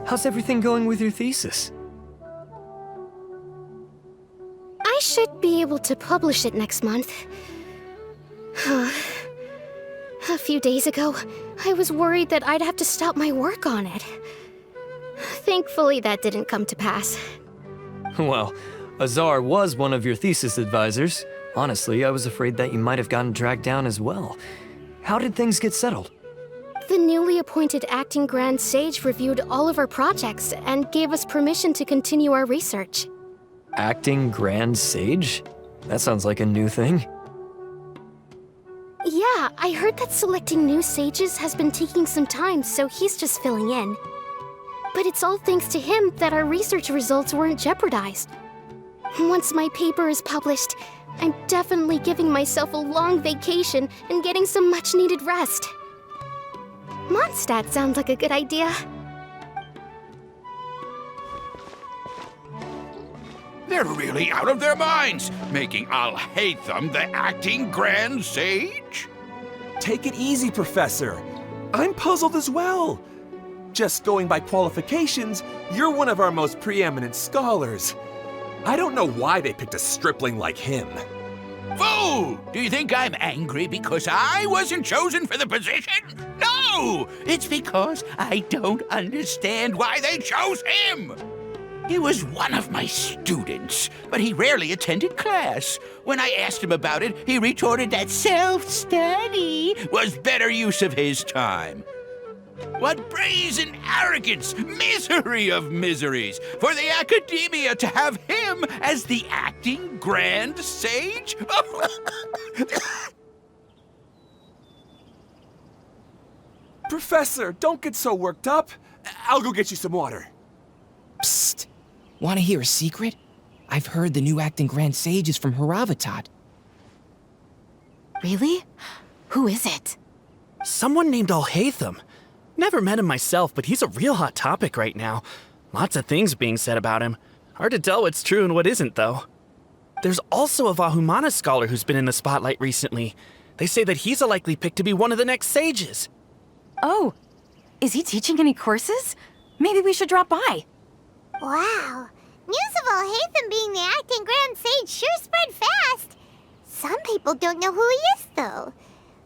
How's everything going with your thesis? I should be able to publish it next month. A few days ago, I was worried that I'd have to stop my work on it. Thankfully, that didn't come to pass. Well, Azar was one of your thesis advisors. Honestly, I was afraid that you might have gotten dragged down as well. How did things get settled? The newly appointed acting Grand Sage reviewed all of our projects and gave us permission to continue our research. Acting Grand Sage? That sounds like a new thing. Yeah, I heard that selecting new sages has been taking some time, so he's just filling in. But it's all thanks to him that our research results weren't jeopardized. Once my paper is published, I'm definitely giving myself a long vacation and getting some much-needed rest. Mondstadt sounds like a good idea. They're really out of their minds, making Alhaitham the acting Grand Sage? Take it easy, Professor. I'm puzzled as well. Just going by qualifications, you're one of our most preeminent scholars. I don't know why they picked a stripling like him. Fool! Do you think I'm angry because I wasn't chosen for the position? No! It's because I don't understand why they chose him! He was one of my students, but he rarely attended class. When I asked him about it, he retorted that self-study was better use of his time. What brazen arrogance, misery of miseries, for the academia to have him as the acting Grand Sage? Professor, don't get so worked up. I'll go get you some water. Psst. Want to hear a secret? I've heard the new acting Grand Sage is from Haravatat. Really? Who is it? Someone named Alhaitham. Never met him myself, but he's a real hot topic right now. Lots of things being said about him. Hard to tell what's true and what isn't, though. There's also a Vahumana scholar who's been in the spotlight recently. They say that he's a likely pick to be one of the next sages. Oh, is he teaching any courses? Maybe we should drop by. Wow. News of Alhaitham being the acting Grand Sage sure spread fast. Some people don't know who he is, though.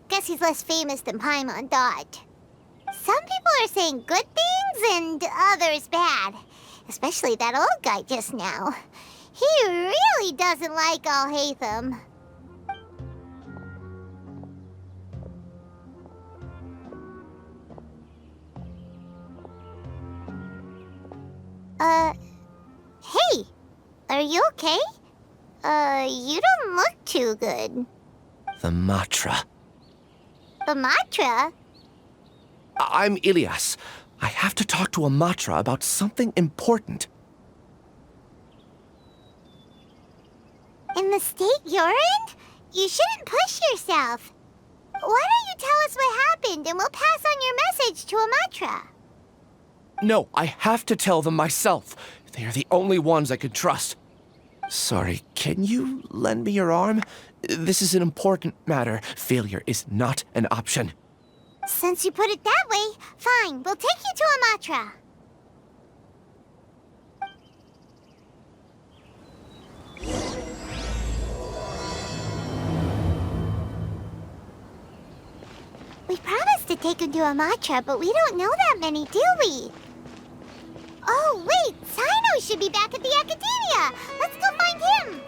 Guess he's less famous than Paimon Dot. Some people are saying good things and others bad. Especially that old guy just now. He really doesn't like Alhaitham. Hey! Are you okay? You don't look too good. The Matra. The Matra? I'm Ilias. I have to talk to a Matra about something important. In the state you're in? You shouldn't push yourself. Why don't you tell us what happened and we'll pass on your message to a Matra? No, I have to tell them myself. They are the only ones I could trust. Sorry, can you lend me your arm? This is an important matter. Failure is not an option. Since you put it that way, fine. We'll take you to a Matra. We promised to take him to a Matra, but we don't know that many, do we? Oh, wait! Sino should be back at the Academia! Let's go find him!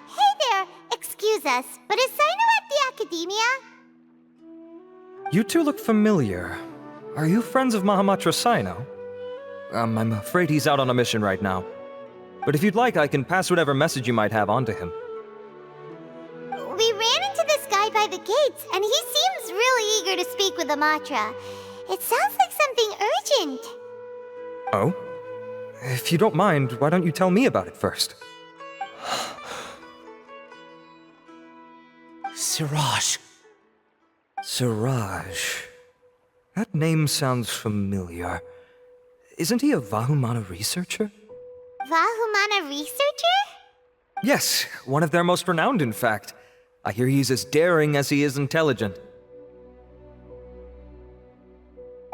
Hey there! Excuse us, but is Sino at the Academia? You two look familiar. Are you friends of Mahamatra Sino? I'm afraid he's out on a mission right now. But if you'd like, I can pass whatever message you might have on to him. We ran into this guy by the gates, and he seems really eager to speak with the Matra. It sounds like something urgent. Oh? If you don't mind, why don't you tell me about it first? Siraj. Siraj. That name sounds familiar. Isn't he a Vahumana researcher? Vahumana researcher? Yes, one of their most renowned, in fact. I hear he's as daring as he is intelligent.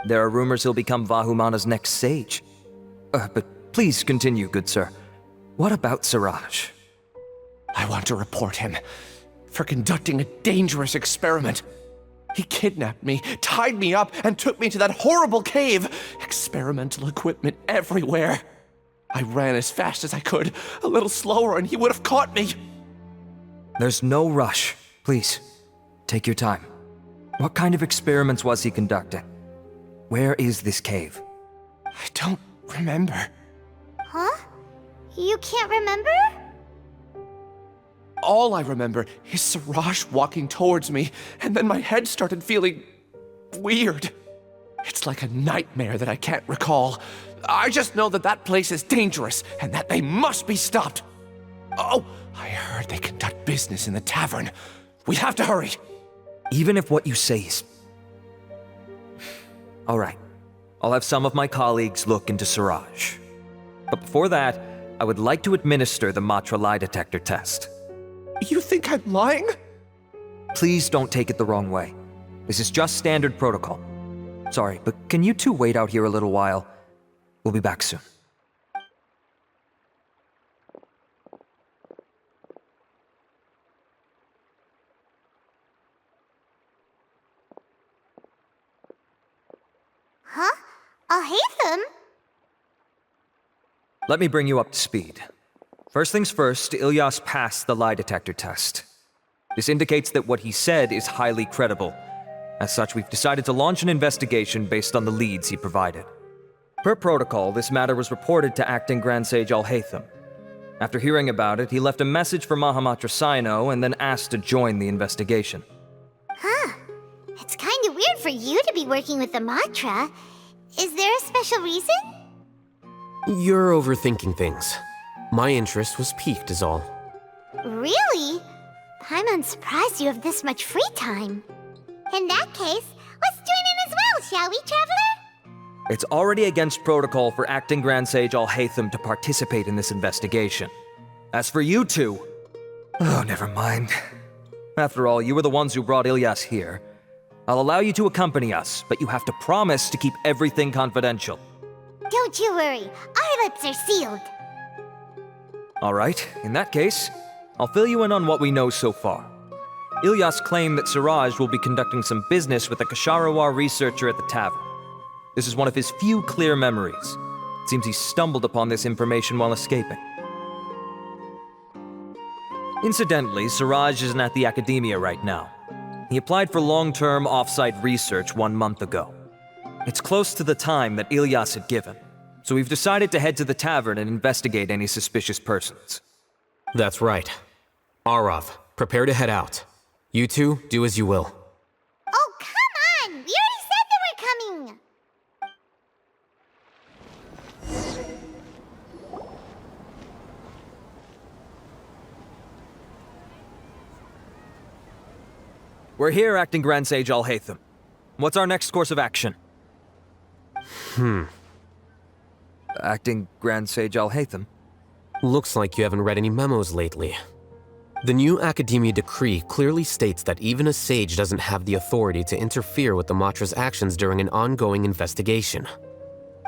There are rumors he'll become Vahumana's next sage. But please continue, good sir. What about Siraj? I want to report him for conducting a dangerous experiment. He kidnapped me, tied me up, and took me to that horrible cave. Experimental equipment everywhere. I ran as fast as I could, a little slower, and he would have caught me. There's no rush. Please, take your time. What kind of experiments was he conducting? Where is this cave? I don't remember. Huh? You can't remember? All I remember is Siraj walking towards me, and then my head started feeling weird. It's like a nightmare that I can't recall. I just know that that place is dangerous, and that they must be stopped. Oh, I heard they conduct business in the tavern. We have to hurry. Even if what you say is... All right. I'll have some of my colleagues look into Siraj. But before that, I would like to administer the Matra lie detector test. You think I'm lying? Please don't take it the wrong way. This is just standard protocol. Sorry, but can you two wait out here a little while? We'll be back soon. Huh? Alhaitham? Let me bring you up to speed. First things first, Ilyas passed the lie detector test. This indicates that what he said is highly credible. As such, we've decided to launch an investigation based on the leads he provided. Per protocol, this matter was reported to Acting Grand Sage Alhaitham. After hearing about it, he left a message for Mahamatra Sino and then asked to join the investigation. Huh. It's kind of weird for you to be working with the Matra. Is there a special reason? You're overthinking things. My interest was piqued is all. Really? I'm surprised you have this much free time. In that case, let's join in as well, shall we, Traveler? It's already against protocol for Acting Grand Sage Alhaitham to participate in this investigation. As for you two... Oh, never mind. After all, you were the ones who brought Ilyas here. I'll allow you to accompany us, but you have to promise to keep everything confidential. Don't you worry, our lips are sealed. All right, in that case, I'll fill you in on what we know so far. Ilyas claimed that Siraj will be conducting some business with a Kasharawar researcher at the tavern. This is one of his few clear memories. It seems he stumbled upon this information while escaping. Incidentally, Siraj isn't at the academia right now. He applied for long-term off-site research 1 month ago. It's close to the time that Ilyas had given, so we've decided to head to the tavern and investigate any suspicious persons. That's right. Arav, prepare to head out. You two, do as you will. Oh, come on! We already said that we're coming! We're here, Acting Grand Sage Alhaitham. What's our next course of action? Acting Grand Sage Alhaitham? Looks like you haven't read any memos lately. The new Academia decree clearly states that even a sage doesn't have the authority to interfere with the Matra's actions during an ongoing investigation.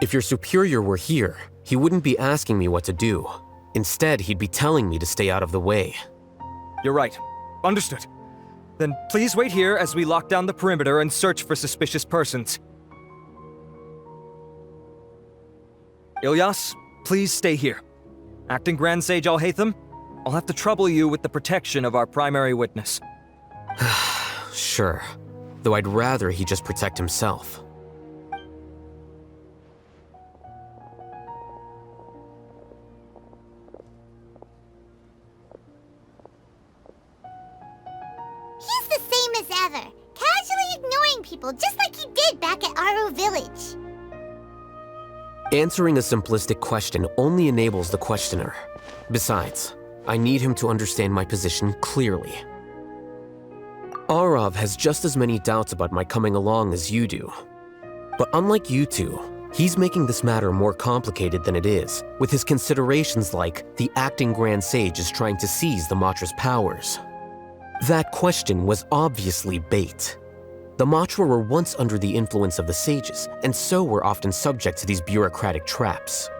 If your superior were here, he wouldn't be asking me what to do. Instead, he'd be telling me to stay out of the way. You're right. Understood. Then please wait here as we lock down the perimeter and search for suspicious persons. Ilyas, please stay here. Acting Grand Sage Alhaitham, I'll have to trouble you with the protection of our primary witness. Sure, though I'd rather he just protect himself. He's the same as ever, casually ignoring people just like he did back at Aro Village. Answering a simplistic question only enables the questioner. Besides, I need him to understand my position clearly. Arav has just as many doubts about my coming along as you do. But unlike you two, he's making this matter more complicated than it is, with his considerations like the Acting Grand Sage is trying to seize the Matra's powers. That question was obviously bait. The Matra were once under the influence of the sages, and so were often subject to these bureaucratic traps.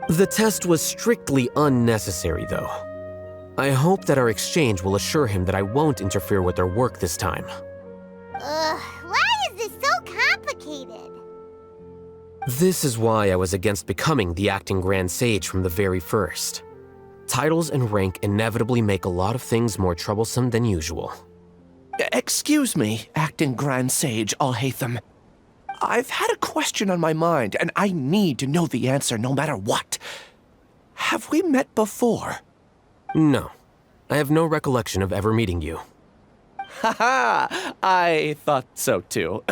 The test was strictly unnecessary, though. I hope that our exchange will assure him that I won't interfere with their work this time. Why is this so complicated? This is why I was against becoming the acting Grand Sage from the very first. Titles and rank inevitably make a lot of things more troublesome than usual. Excuse me, acting Grand Sage Alhaitham. I've had a question on my mind, and I need to know the answer no matter what. Have we met before? No. I have no recollection of ever meeting you. Haha, I thought so too.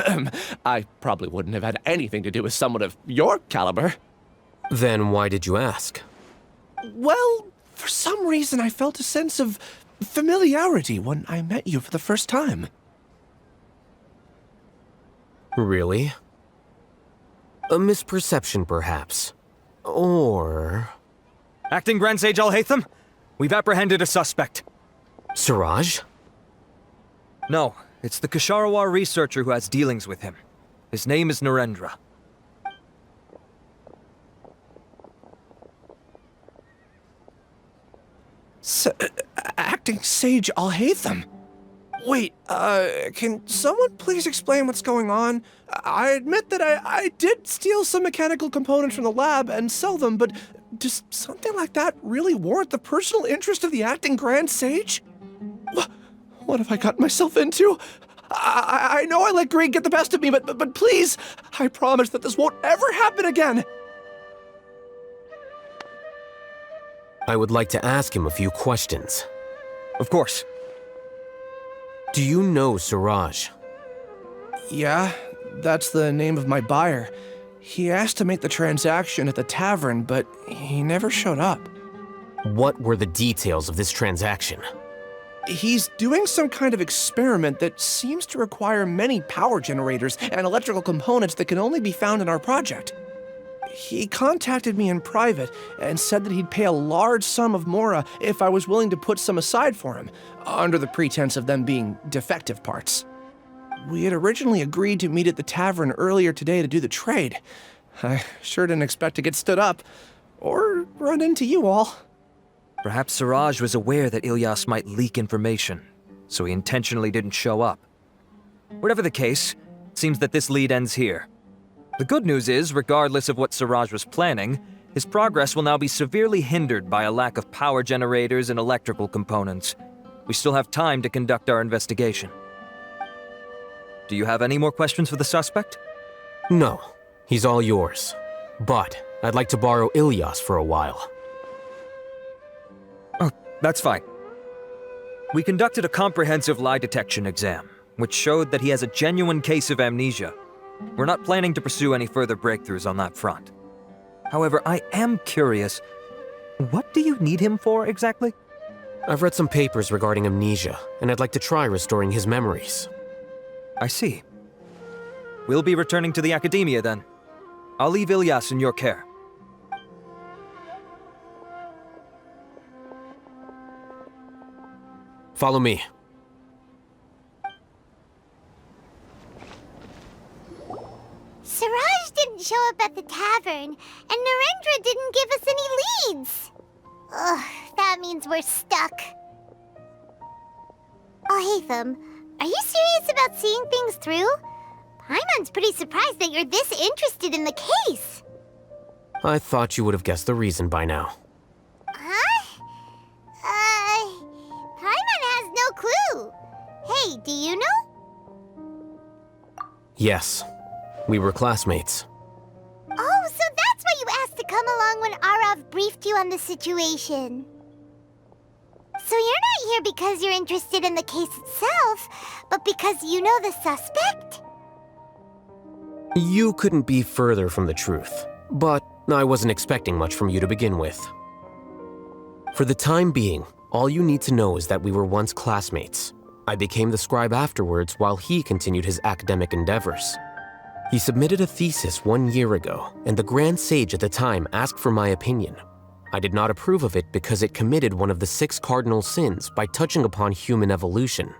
I probably wouldn't have had anything to do with someone of your caliber. Then why did you ask? Well, for some reason I felt a sense of familiarity when I met you for the first time. Really? A misperception, perhaps. Or... Acting Grand Sage Alhaitham, we've apprehended a suspect. Siraj? No, it's the Ksharawar researcher who has dealings with him. His name is Narendra. Acting Sage Alhaitham? Wait, can someone please explain what's going on? I admit that I did steal some mechanical components from the lab and sell them, but does something like that really warrant the personal interest of the acting Grand Sage? What have I gotten myself into? I know I let greed get the best of me, but please, I promise that this won't ever happen again. I would like to ask him a few questions. Of course. Do you know Siraj? Yeah, that's the name of my buyer. He asked to make the transaction at the tavern, but he never showed up. What were the details of this transaction? He's doing some kind of experiment that seems to require many power generators and electrical components that can only be found in our project. He contacted me in private and said that he'd pay a large sum of Mora if I was willing to put some aside for him, under the pretense of them being defective parts. We had originally agreed to meet at the tavern earlier today to do the trade. I sure didn't expect to get stood up, or run into you all. Perhaps Siraj was aware that Ilyas might leak information, so he intentionally didn't show up. Whatever the case, it seems that this lead ends here. The good news is, regardless of what Siraj was planning, his progress will now be severely hindered by a lack of power generators and electrical components. We still have time to conduct our investigation. Do you have any more questions for the suspect? No, he's all yours. But I'd like to borrow Ilyas for a while. Oh, that's fine. We conducted a comprehensive lie detection exam, which showed that he has a genuine case of amnesia. We're not planning to pursue any further breakthroughs on that front. However, I am curious, what do you need him for exactly? I've read some papers regarding amnesia, and I'd like to try restoring his memories. I see. We'll be returning to the Academia then. I'll leave Ilyas in your care. Follow me. Siraj didn't show up at the tavern, and Narendra didn't give us any leads. Ugh, that means we're stuck. Alhaitham, are you serious about seeing things through? Paimon's pretty surprised that you're this interested in the case. I thought you would have guessed the reason by now. Huh? Paimon has no clue. Hey, do you know? Yes. We were classmates. Oh, so that's why you asked to come along when Arav briefed you on the situation. So you're not here because you're interested in the case itself, but because you know the suspect? You couldn't be further from the truth, but I wasn't expecting much from you to begin with. For the time being, all you need to know is that we were once classmates. I became the scribe afterwards while he continued his academic endeavors. He submitted a thesis 1 year ago, and the Grand Sage at the time asked for my opinion. I did not approve of it because it committed one of the 6 cardinal sins by touching upon human evolution.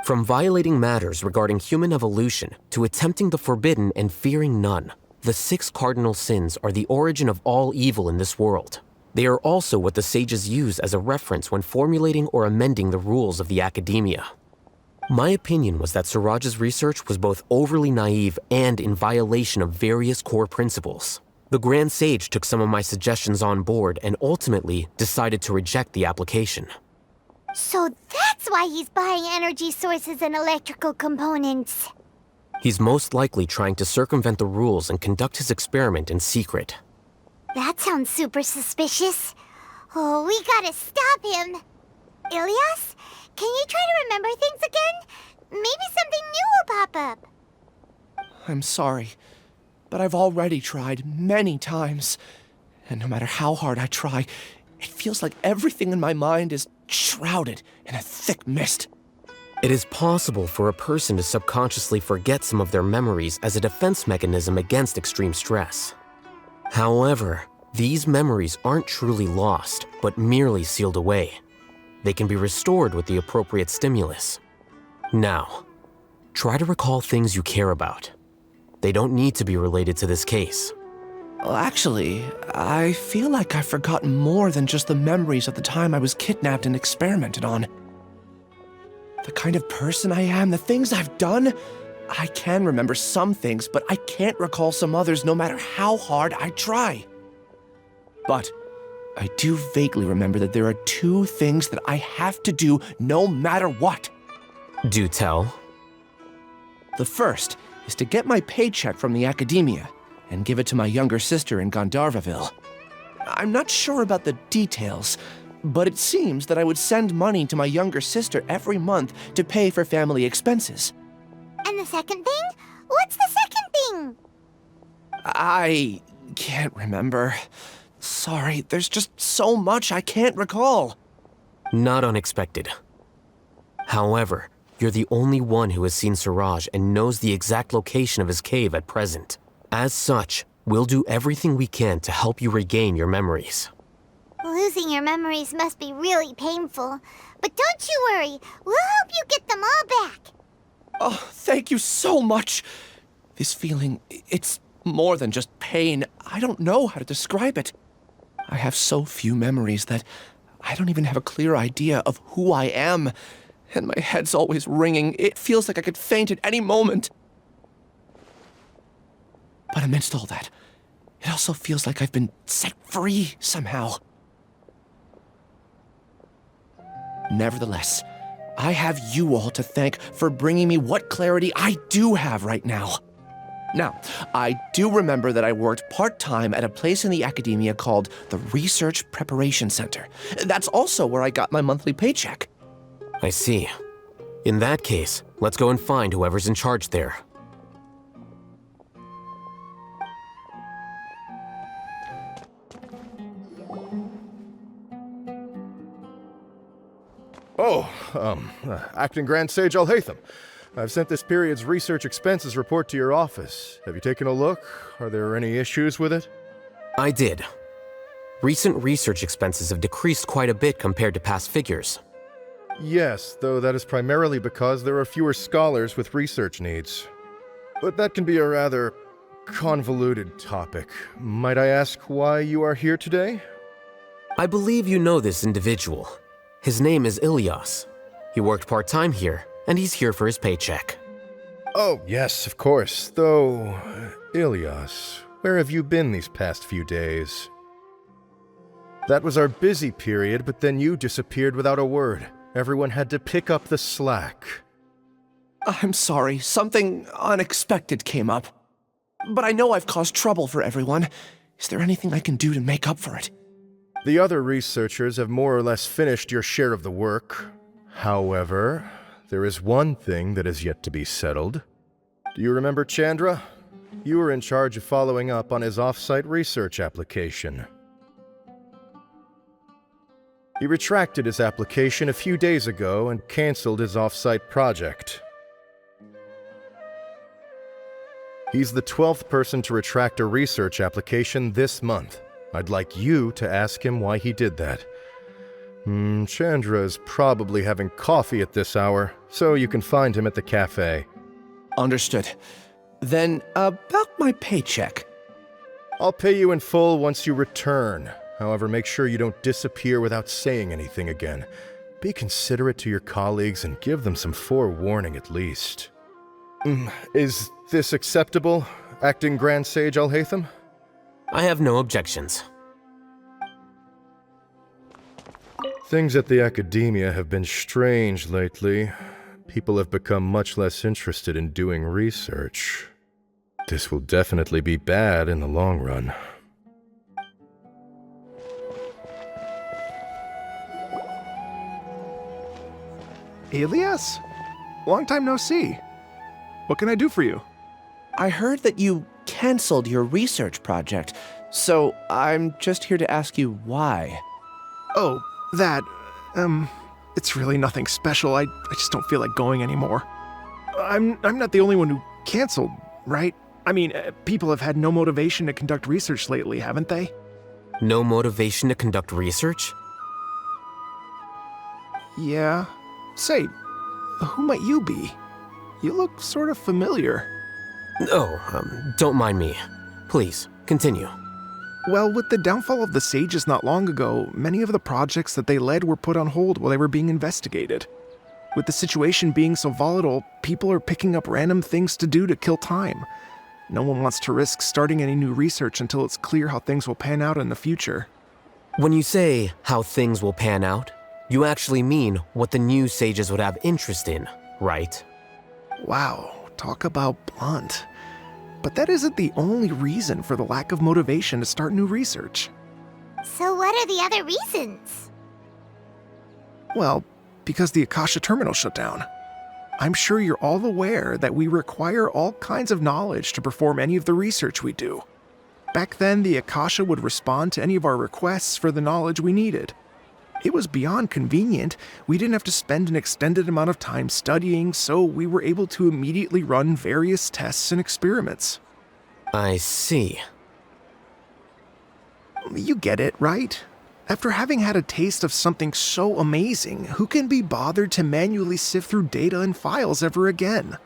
From violating matters regarding human evolution to attempting the forbidden and fearing none, the 6 cardinal sins are the origin of all evil in this world. They are also what the sages use as a reference when formulating or amending the rules of the academia. My opinion was that Suraj's research was both overly naive and in violation of various core principles. The Grand Sage took some of my suggestions on board and ultimately decided to reject the application. So that's why he's buying energy sources and electrical components. He's most likely trying to circumvent the rules and conduct his experiment in secret. That sounds super suspicious. Oh, we gotta stop him. Ilias, can you try to remember things again? Maybe something new will pop up. I'm sorry, but I've already tried many times. And no matter how hard I try, it feels like everything in my mind is shrouded in a thick mist. It is possible for a person to subconsciously forget some of their memories as a defense mechanism against extreme stress. However, these memories aren't truly lost, but merely sealed away. They can be restored with the appropriate stimulus. Now, try to recall things you care about. They don't need to be related to this case. Well, actually, I feel like I've forgotten more than just the memories of the time I was kidnapped and experimented on. The kind of person I am, the things I've done, I can remember some things, but I can't recall some others no matter how hard I try. But I do vaguely remember that there are 2 things that I have to do no matter what. Do tell. The first is to get my paycheck from the academia and give it to my younger sister in Gandharvaville. I'm not sure about the details, but it seems that I would send money to my younger sister every month to pay for family expenses. And the second thing? What's the second thing? I can't remember. Sorry, there's just so much I can't recall. Not unexpected. However, you're the only one who has seen Suraj and knows the exact location of his cave at present. As such, we'll do everything we can to help you regain your memories. Losing your memories must be really painful. But don't you worry, we'll help you get them all back. Oh, thank you so much. This feeling, it's more than just pain. I don't know how to describe it. I have so few memories that I don't even have a clear idea of who I am. And my head's always ringing. It feels like I could faint at any moment. But amidst all that, it also feels like I've been set free somehow. Nevertheless, I have you all to thank for bringing me what clarity I do have right now. Now, I do remember that I worked part-time at a place in the academia called the Research Preparation Center. That's also where I got my monthly paycheck. I see. In that case, let's go and find whoever's in charge there. Acting Grand Sage Alhaitham. I've sent this period's research expenses report to your office. Have you taken a look? Are there any issues with it? I did. Recent research expenses have decreased quite a bit compared to past figures. Yes, though that is primarily because there are fewer scholars with research needs. But that can be a rather convoluted topic. Might I ask why you are here today? I believe you know this individual. His name is Ilias. He worked part-time here, and he's here for his paycheck. Oh, yes, of course. Though, Ilias, where have you been these past few days? That was our busy period, but then you disappeared without a word. Everyone had to pick up the slack. I'm sorry, something unexpected came up. But I know I've caused trouble for everyone. Is there anything I can do to make up for it? The other researchers have more or less finished your share of the work. However, there is one thing that is yet to be settled. Do you remember Chandra? You were in charge of following up on his off-site research application. He retracted his application a few days ago and canceled his off-site project. He's the 12th person to retract a research application this month, I'd like you to ask him why he did that. Chandra is probably having coffee at this hour, so you can find him at the cafe. Understood. Then, about my paycheck. I'll pay you in full once you return. However, make sure you don't disappear without saying anything again. Be considerate to your colleagues and give them some forewarning at least. Is this acceptable, Acting Grand Sage Alhaitham? I have no objections. Things at the Academia have been strange lately. People have become much less interested in doing research. This will definitely be bad in the long run. Elias? Long time no see. What can I do for you? I heard that you canceled your research project, so I'm just here to ask you why. Oh, that, it's really nothing special. I just don't feel like going anymore. I'm not the only one who canceled, right? I mean, people have had no motivation to conduct research lately, haven't they? No motivation to conduct research? Yeah. Say, who might you be? You look sort of familiar. Oh, don't mind me. Please, continue. Well, with the downfall of the Sages not long ago, many of the projects that they led were put on hold while they were being investigated. With the situation being so volatile, people are picking up random things to do to kill time. No one wants to risk starting any new research until it's clear how things will pan out in the future. When you say how things will pan out, you actually mean what the new sages would have interest in, right? Wow, talk about blunt. But that isn't the only reason for the lack of motivation to start new research. So what are the other reasons? Well, because the Akasha terminal shut down. I'm sure you're all aware that we require all kinds of knowledge to perform any of the research we do. Back then, the Akasha would respond to any of our requests for the knowledge we needed. It was beyond convenient. We didn't have to spend an extended amount of time studying, so we were able to immediately run various tests and experiments. I see. You get it, right? After having had a taste of something so amazing, who can be bothered to manually sift through data and files ever again?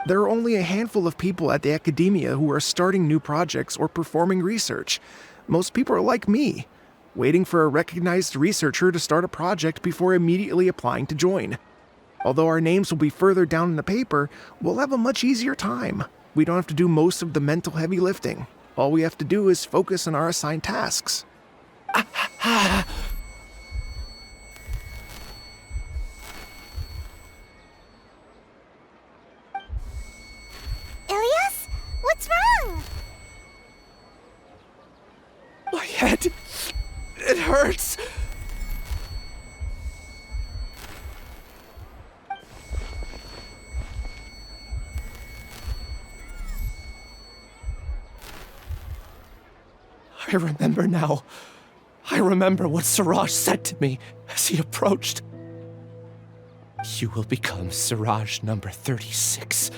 There are only a handful of people at the Academia who are starting new projects or performing research. Most people are like me, waiting for a recognized researcher to start a project before immediately applying to join. Although our names will be further down in the paper, we'll have a much easier time. We don't have to do most of the mental heavy lifting. All we have to do is focus on our assigned tasks. Elias? What's wrong? My head, it hurts. I remember now. I remember what Siraj said to me as he approached. You will become Siraj number 36.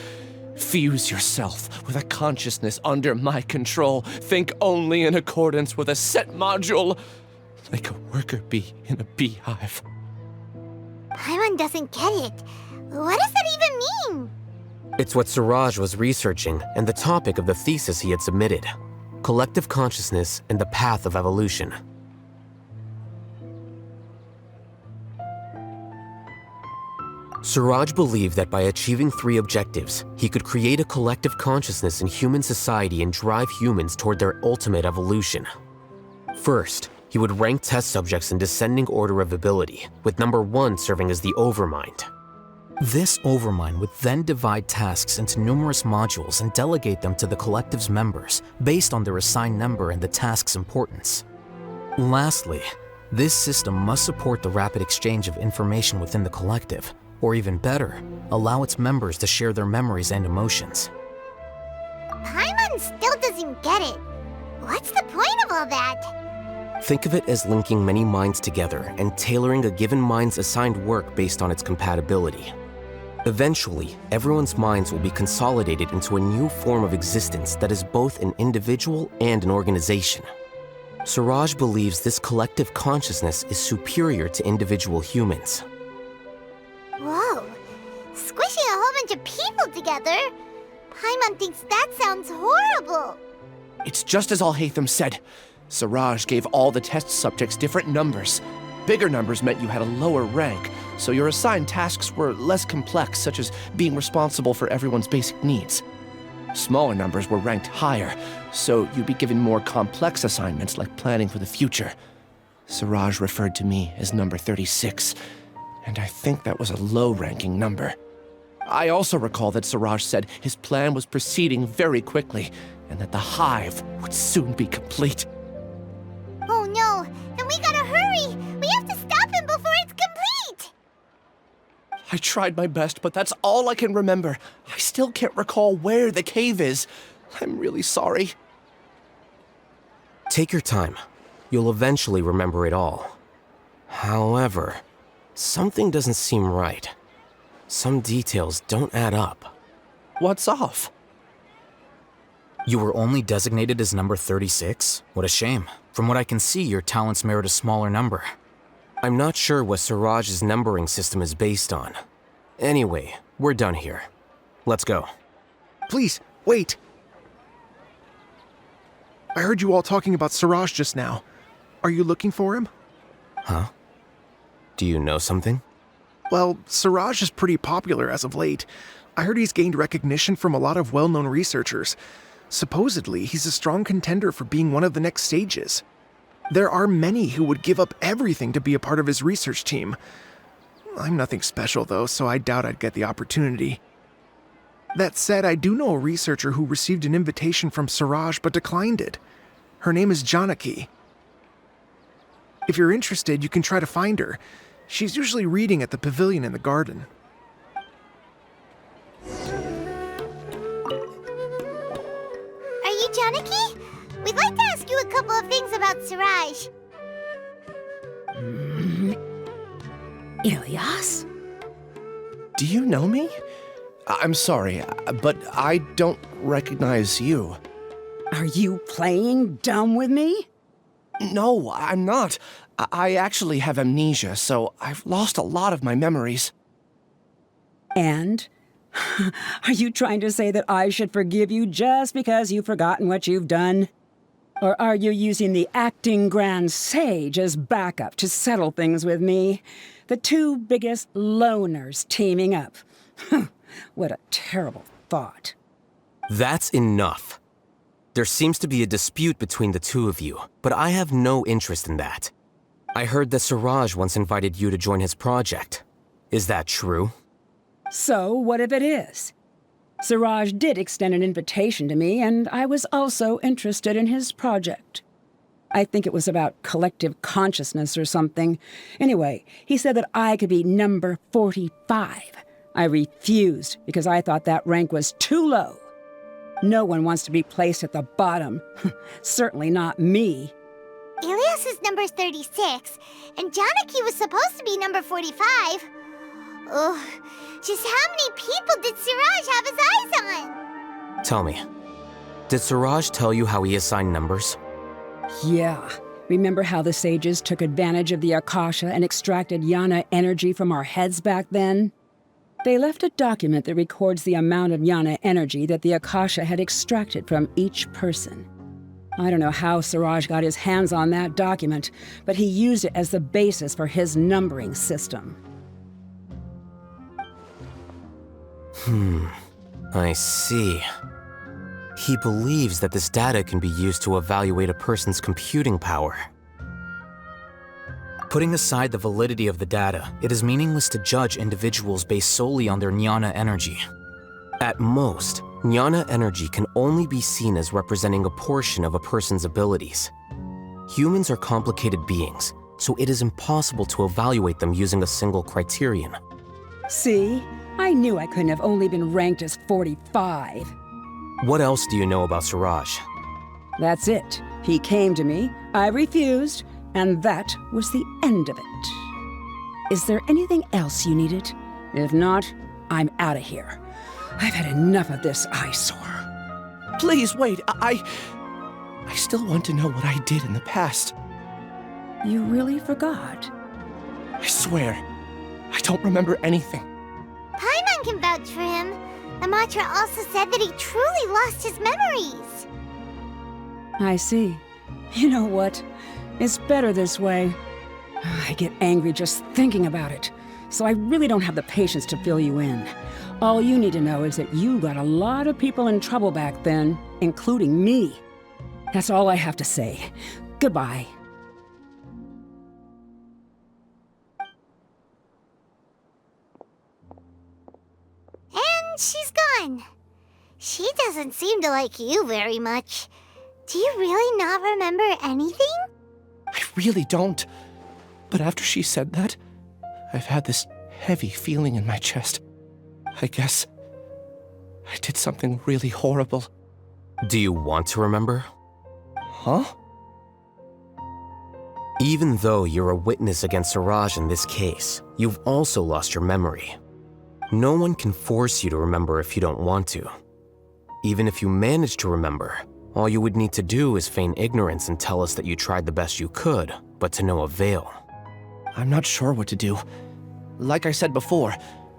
Fuse yourself with a consciousness under my control. Think only in accordance with a set module, like a worker bee in a beehive. Paimon doesn't get it. What does that even mean? It's what Siraj was researching and the topic of the thesis he had submitted. Collective consciousness and the path of evolution. Siraj believed that by achieving 3 objectives, he could create a collective consciousness in human society and drive humans toward their ultimate evolution. First, he would rank test subjects in descending order of ability, with number 1 serving as the Overmind. This Overmind would then divide tasks into numerous modules and delegate them to the collective's members based on their assigned number and the task's importance. Lastly, this system must support the rapid exchange of information within the collective, or even better, allow its members to share their memories and emotions. Paimon still doesn't get it. What's the point of all that? Think of it as linking many minds together and tailoring a given mind's assigned work based on its compatibility. Eventually, everyone's minds will be consolidated into a new form of existence that is both an individual and an organization. Suraj believes this collective consciousness is superior to individual humans. Whoa. Squishing a whole bunch of people together? Paimon thinks that sounds horrible. It's just as Alhaitham said. Suraj gave all the test subjects different numbers. Bigger numbers meant you had a lower rank, so your assigned tasks were less complex, such as being responsible for everyone's basic needs. Smaller numbers were ranked higher, so you'd be given more complex assignments like planning for the future. Suraj referred to me as number 36, and I think that was a low-ranking number. I also recall that Suraj said his plan was proceeding very quickly, and that the hive would soon be complete. Oh no, then we gotta hurry! We have to stop him before it's complete! I tried my best, but that's all I can remember. I still can't recall where the cave is. I'm really sorry. Take your time. You'll eventually remember it all. However, something doesn't seem right. Some details don't add up. What's off? You were only designated as number 36? What a shame. From what I can see, your talents merit a smaller number. I'm not sure what Suraj's numbering system is based on. Anyway, we're done here. Let's go. Please, wait. I heard you all talking about Suraj just now. Are you looking for him? Huh? Do you know something? Well, Suraj is pretty popular as of late. I heard he's gained recognition from a lot of well-known researchers. Supposedly, he's a strong contender for being one of the next sages. There are many who would give up everything to be a part of his research team. I'm nothing special, though, so I doubt I'd get the opportunity. That said, I do know a researcher who received an invitation from Suraj but declined it. Her name is Janaki. If you're interested, you can try to find her. She's usually reading at the pavilion in the garden. Are you Janaki? We'd like to ask you a couple of things about Suraj. Ilyas? Do you know me? I'm sorry, but I don't recognize you. Are you playing dumb with me? No, I'm not. I actually have amnesia, so I've lost a lot of my memories. And? Are you trying to say that I should forgive you just because you've forgotten what you've done? Or are you using the acting Grand Sage as backup to settle things with me? The two biggest loners teaming up. What a terrible thought. That's enough. There seems to be a dispute between the two of you, but I have no interest in that. I heard that Suraj once invited you to join his project. Is that true? So, what if it is? Suraj did extend an invitation to me, and I was also interested in his project. I think it was about collective consciousness or something. Anyway, he said that I could be number 45. I refused because I thought that rank was too low. No one wants to be placed at the bottom. Certainly not me. Ilyas is number 36, and Janaki was supposed to be number 45. Ugh, just how many people did Suraj have his eyes on? Tell me, did Suraj tell you how he assigned numbers? Yeah. Remember how the sages took advantage of the Akasha and extracted Yana energy from our heads back then? They left a document that records the amount of Yana energy that the Akasha had extracted from each person. I don't know how Suraj got his hands on that document, but he used it as the basis for his numbering system. I see. He believes that this data can be used to evaluate a person's computing power. Putting aside the validity of the data, it is meaningless to judge individuals based solely on their Jnana energy. At most, Jnana energy can only be seen as representing a portion of a person's abilities. Humans are complicated beings, so it is impossible to evaluate them using a single criterion. See? I knew I couldn't have only been ranked as 45. What else do you know about Suraj? That's it. He came to me, I refused, and that was the end of it. Is there anything else you needed? If not, I'm out of here. I've had enough of this eyesore. Please, wait, I still want to know what I did in the past. You really forgot? I swear, I don't remember anything. Paimon can vouch for him. Amatra also said that he truly lost his memories. I see. You know what? It's better this way. I get angry just thinking about it, so I really don't have the patience to fill you in. All you need to know is that you got a lot of people in trouble back then, including me. That's all I have to say. Goodbye. And she's gone. She doesn't seem to like you very much. Do you really not remember anything? I really don't. But after she said that, I've had this heavy feeling in my chest. I guess I did something really horrible. Do you want to remember? Huh? Even though you're a witness against Siraj in this case, you've also lost your memory. No one can force you to remember if you don't want to. Even if you manage to remember, all you would need to do is feign ignorance and tell us that you tried the best you could, but to no avail. I'm not sure what to do. Like I said before,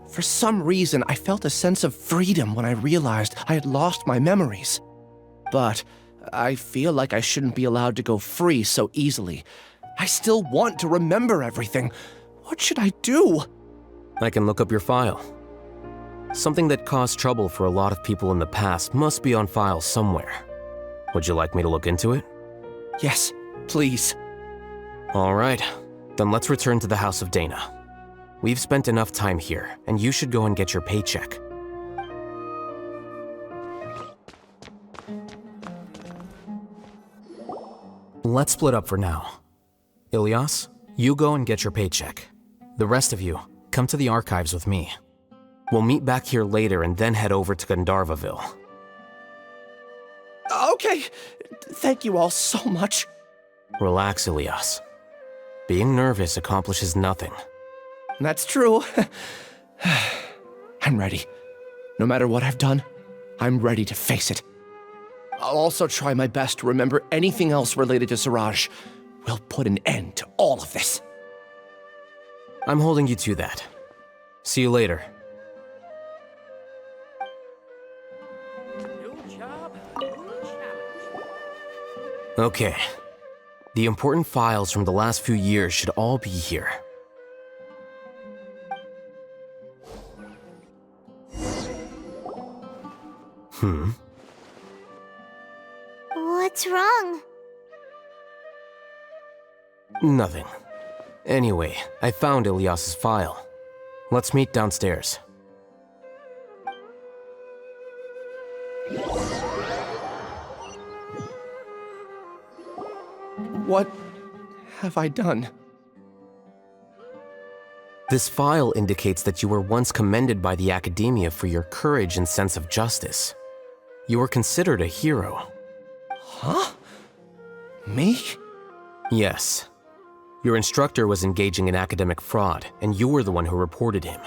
for some reason I felt a sense of freedom when I realized I had lost my memories. But I feel like I shouldn't be allowed to go free so easily. I still want to remember everything. What should I do? I can look up your file. Something that caused trouble for a lot of people in the past must be on file somewhere. Would you like me to look into it? Yes, please. All right, then let's return to the House of Dana. We've spent enough time here, and you should go and get your paycheck. Let's split up for now. Ilyas, you go and get your paycheck. The rest of you, come to the archives with me. We'll meet back here later and then head over to Gandharvaville. Okay, thank you all so much. Relax, Ilyas. Being nervous accomplishes nothing. That's true. I'm ready. No matter what I've done, I'm ready to face it. I'll also try my best to remember anything else related to Siraj. We'll put an end to all of this. I'm holding you to that. See you later. Okay. The important files from the last few years should all be here. What's wrong? Nothing. Anyway, I found Ilyas's file. Let's meet downstairs. What have I done? This file indicates that you were once commended by the Academia for your courage and sense of justice. You were considered a hero. Huh? Me? Yes. Your instructor was engaging in academic fraud, and you were the one who reported him.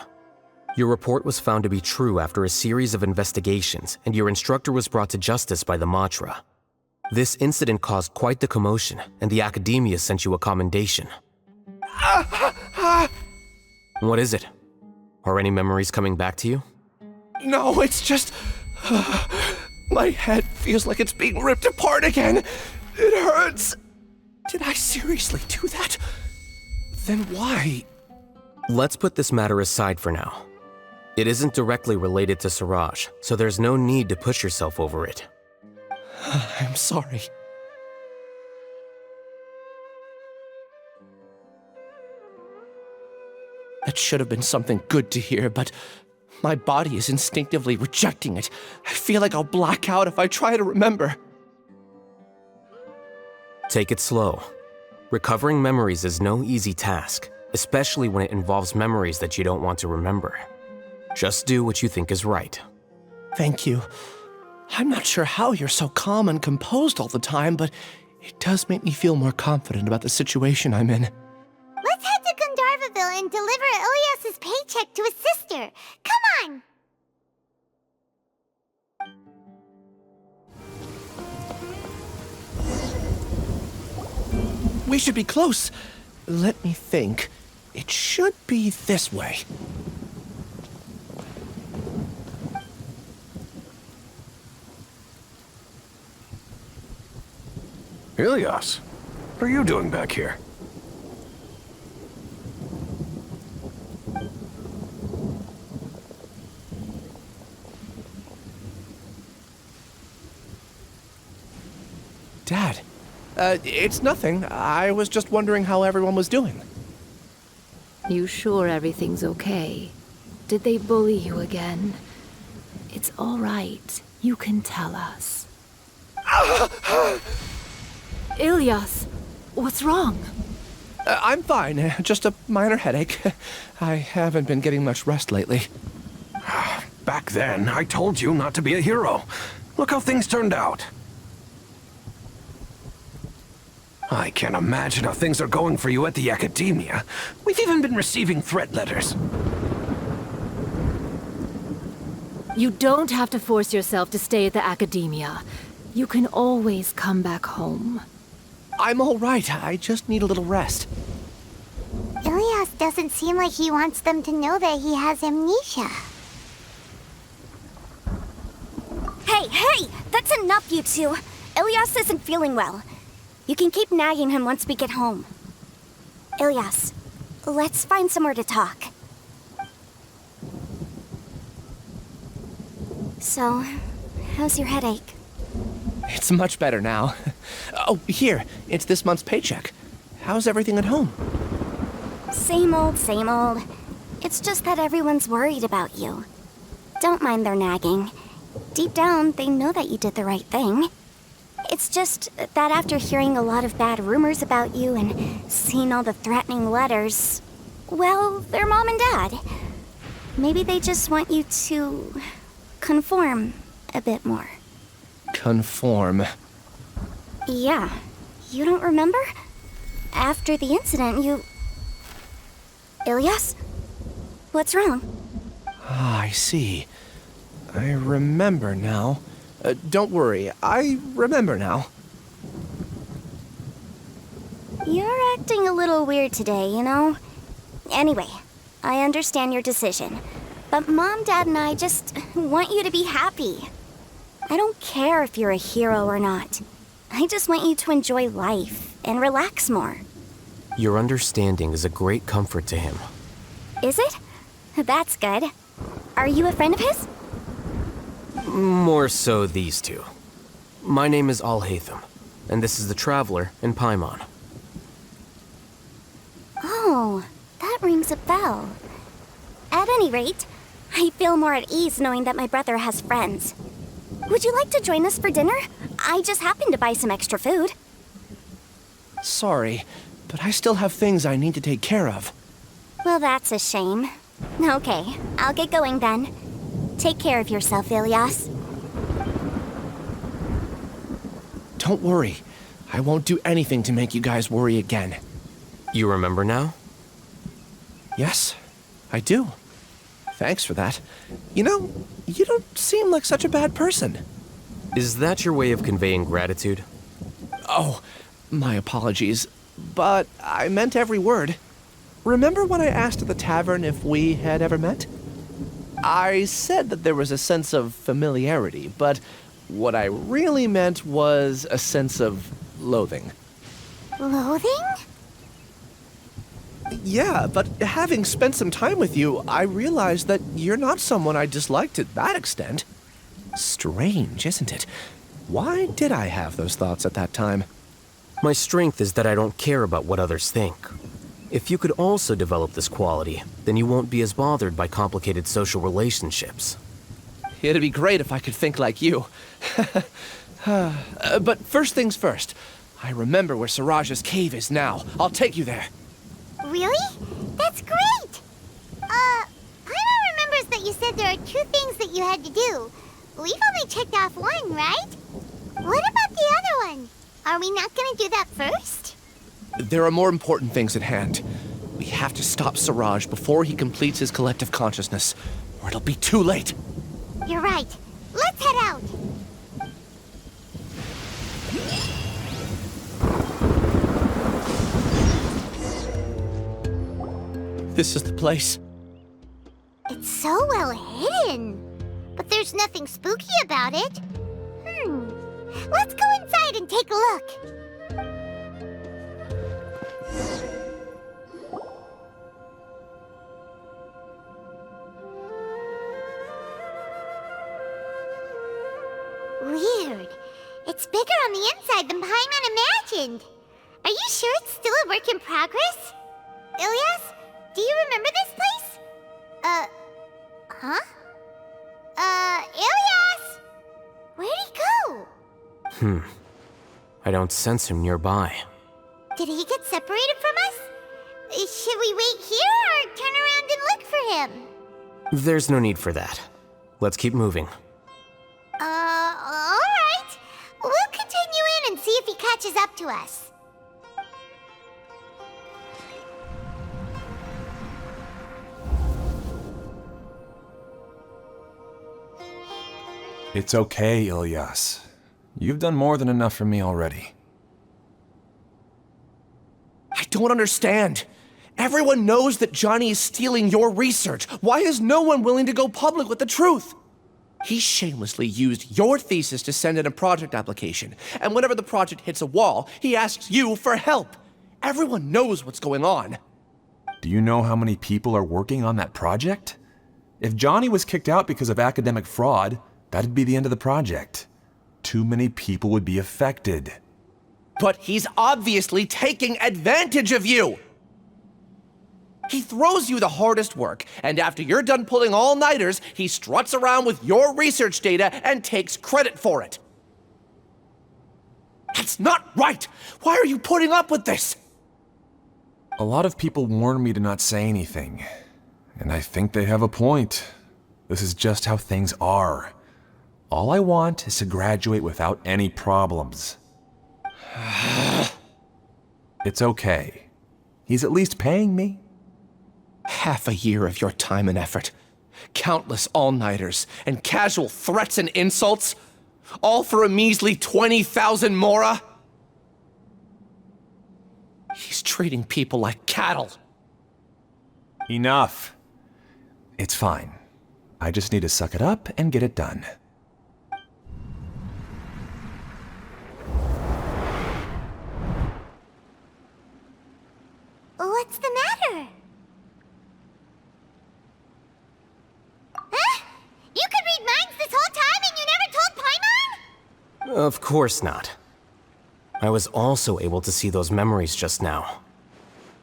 Your report was found to be true after a series of investigations, and your instructor was brought to justice by the Matra. This incident caused quite the commotion, and the Academia sent you a commendation. What is it? Are any memories coming back to you? No, it's just... my head feels like it's being ripped apart again. It hurts. Did I seriously do that? Then why? Let's put this matter aside for now. It isn't directly related to Siraj, so there's no need to push yourself over it. I'm sorry. That should have been something good to hear, but my body is instinctively rejecting it. I feel like I'll black out if I try to remember. Take it slow. Recovering memories is no easy task, especially when it involves memories that you don't want to remember. Just do what you think is right. Thank you. I'm not sure how you're so calm and composed all the time, but it does make me feel more confident about the situation I'm in. Let's head to Gandharvaville and deliver Ilyas's paycheck to his sister. Come on! We should be close. Let me think. It should be this way. Ilias, what are you doing back here? Dad, it's nothing. I was just wondering how everyone was doing. You sure everything's okay? Did they bully you again? It's all right. You can tell us. Ilias, what's wrong? I'm fine. Just a minor headache. I haven't been getting much rest lately. Back then, I told you not to be a hero. Look how things turned out. I can't imagine how things are going for you at the Academia. We've even been receiving threat letters. You don't have to force yourself to stay at the Academia. You can always come back home. I'm all right. I just need a little rest. Ilias doesn't seem like he wants them to know that he has amnesia. Hey! That's enough, you two! Ilias isn't feeling well. You can keep nagging him once we get home. Ilias, let's find somewhere to talk. So, how's your headache? It's much better now. Oh, here. It's this month's paycheck. How's everything at home? Same old, same old. It's just that everyone's worried about you. Don't mind their nagging. Deep down, they know that you did the right thing. It's just that after hearing a lot of bad rumors about you and seeing all the threatening letters, well, they're mom and dad. Maybe they just want you to conform a bit more. Conform. Yeah. You don't remember? After the incident, you... Ilias? What's wrong? Ah, I see. I remember now. Don't worry, I remember now. You're acting a little weird today, you know? Anyway, I understand your decision. But Mom, Dad, and I just want you to be happy. I don't care if you're a hero or not. I just want you to enjoy life and relax more. Your understanding is a great comfort to him. Is it? That's good. Are you a friend of his? More so these two. My name is Alhaitham, and this is the Traveler in Paimon. Oh, that rings a bell. At any rate, I feel more at ease knowing that my brother has friends. Would you like to join us for dinner? I just happened to buy some extra food. Sorry, but I still have things I need to take care of. Well, that's a shame. Okay, I'll get going then. Take care of yourself, Ilias. Don't worry. I won't do anything to make you guys worry again. You remember now? Yes, I do. Thanks for that. You know, you don't seem like such a bad person. Is that your way of conveying gratitude? Oh, my apologies. But I meant every word. Remember when I asked at the tavern if we had ever met? I said that there was a sense of familiarity, but what I really meant was a sense of loathing. Loathing? Yeah, but having spent some time with you, I realized that you're not someone I dislike to that extent. Strange, isn't it? Why did I have those thoughts at that time? My strength is that I don't care about what others think. If you could also develop this quality, then you won't be as bothered by complicated social relationships. It'd be great if I could think like you. But first things first. I remember where Siraj's cave is now. I'll take you there. Really? That's great! Paimon remembers that you said there are 2 things that you had to do. We've only checked off 1, right? What about the other one? Are we not gonna do that first? There are more important things at hand. We have to stop Siraj before he completes his collective consciousness, or it'll be too late. You're right. Let's head out! This is the place. It's so well hidden. But there's nothing spooky about it. Let's go inside and take a look. Weird. It's bigger on the inside than Paimon imagined. Are you sure it's still a work in progress? Ilias, do you remember this place? Huh? Ilias! Where'd he go? I don't sense him nearby. Did he get separated from us? Should we wait here or turn around and look for him? There's no need for that. Let's keep moving. Alright. We'll continue in and see if he catches up to us. It's okay, Ilias. You've done more than enough for me already. I don't understand. Everyone knows that Johnny is stealing your research. Why is no one willing to go public with the truth? He shamelessly used your thesis to send in a project application, and whenever the project hits a wall, he asks you for help. Everyone knows what's going on. Do you know how many people are working on that project? If Johnny was kicked out because of academic fraud, that'd be the end of the project. Too many people would be affected. But he's obviously taking advantage of you! He throws you the hardest work, and after you're done pulling all-nighters, he struts around with your research data and takes credit for it. That's not right! Why are you putting up with this? A lot of people warn me to not say anything, and I think they have a point. This is just how things are. All I want is to graduate without any problems. It's okay. He's at least paying me. Half a year of your time and effort, countless all-nighters, and casual threats and insults, all for a measly 20,000 mora? He's treating people like cattle. Enough. It's fine. I just need to suck it up and get it done. What's the matter? Huh? You could read minds this whole time and you never told Paimon? Of course not. I was also able to see those memories just now.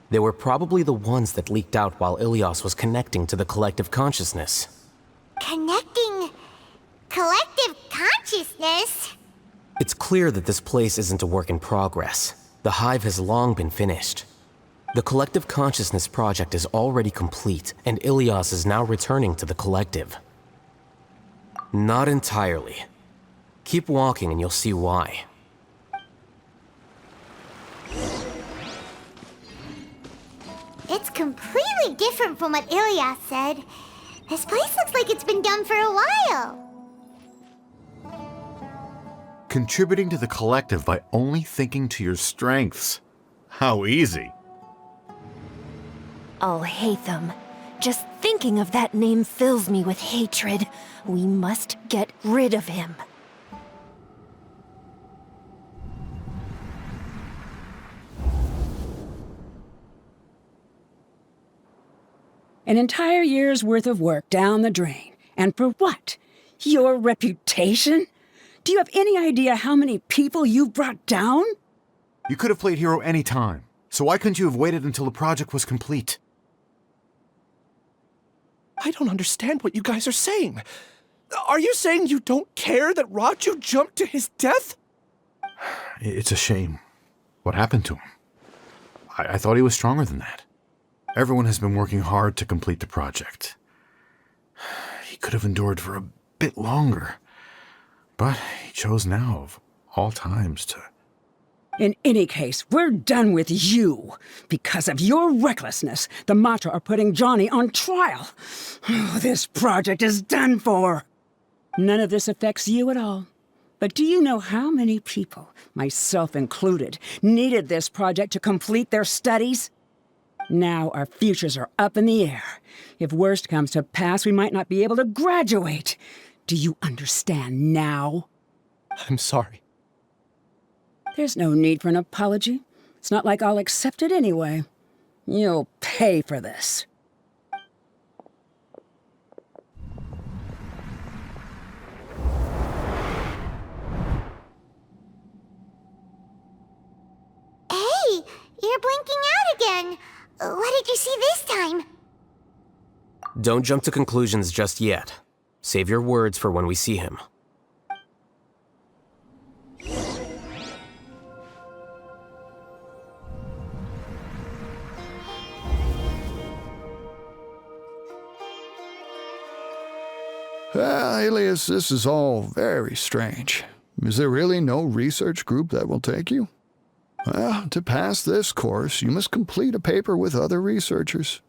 They were probably the ones that leaked out while Ilias was connecting to the collective consciousness. Connecting collective consciousness? It's clear that this place isn't a work in progress. The hive has long been finished. The collective consciousness project is already complete, and Ilias is now returning to the collective. Not entirely. Keep walking and you'll see why. It's completely different from what Ilias said. This place looks like it's been done for a while. Contributing to the collective by only thinking to your strengths. How easy. Alhaitham. Just thinking of that name fills me with hatred. We must get rid of him. An entire year's worth of work down the drain. And for what? Your reputation? Do you have any idea how many people you brought down? You could have played hero any time, so why couldn't you have waited until the project was complete? I don't understand what you guys are saying. Are you saying you don't care that Raju jumped to his death? It's a shame. What happened to him? I thought he was stronger than that. Everyone has been working hard to complete the project. He could have endured for a bit longer, but he chose now, of all times, to... In any case, we're done with you. Because of your recklessness, the Matra are putting Johnny on trial. This project is done for. None of this affects you at all. But do you know how many people, myself included, needed this project to complete their studies? Now our futures are up in the air. If worst comes to pass, we might not be able to graduate. Do you understand now? I'm sorry. There's no need for an apology. It's not like I'll accept it anyway. You'll pay for this. Hey, you're blinking out again. What did you see this time? Don't jump to conclusions just yet. Save your words for when we see him. Alias, this is all very strange. Is there really no research group that will take you? Well, to pass this course, you must complete a paper with other researchers.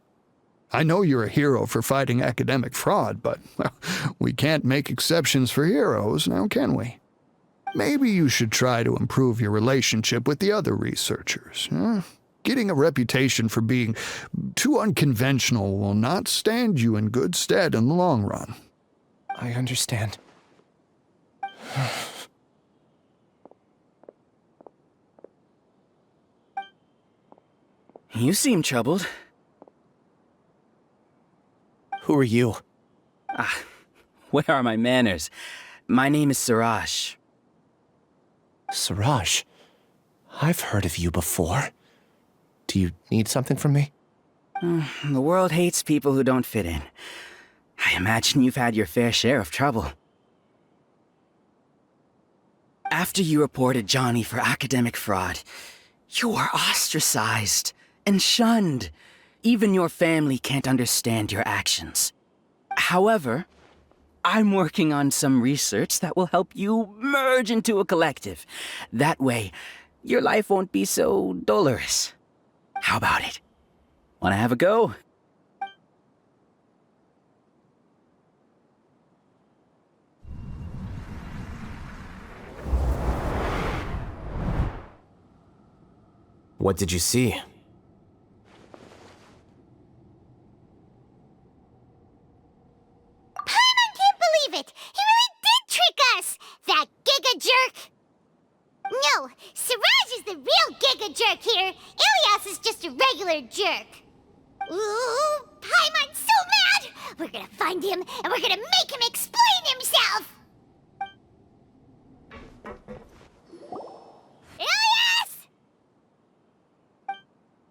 I know you're a hero for fighting academic fraud, but well, we can't make exceptions for heroes, now can we? Maybe you should try to improve your relationship with the other researchers. Getting a reputation for being too unconventional will not stand you in good stead in the long run. I understand. You seem troubled. Who are you? Where are my manners? My name is Siraj. Siraj? I've heard of you before. Do you need something from me? The world hates people who don't fit in. I imagine you've had your fair share of trouble. After you reported Johnny for academic fraud, you were ostracized and shunned. Even your family can't understand your actions. However, I'm working on some research that will help you merge into a collective. That way, your life won't be so dolorous. How about it? Wanna have a go? What did you see? Paimon can't believe it! He really did trick us! That giga jerk! No, Siraj is the real giga jerk here. Ilias is just a regular jerk. Ooh, Paimon's so mad! We're gonna find him, and we're gonna make him explain himself! Ilias!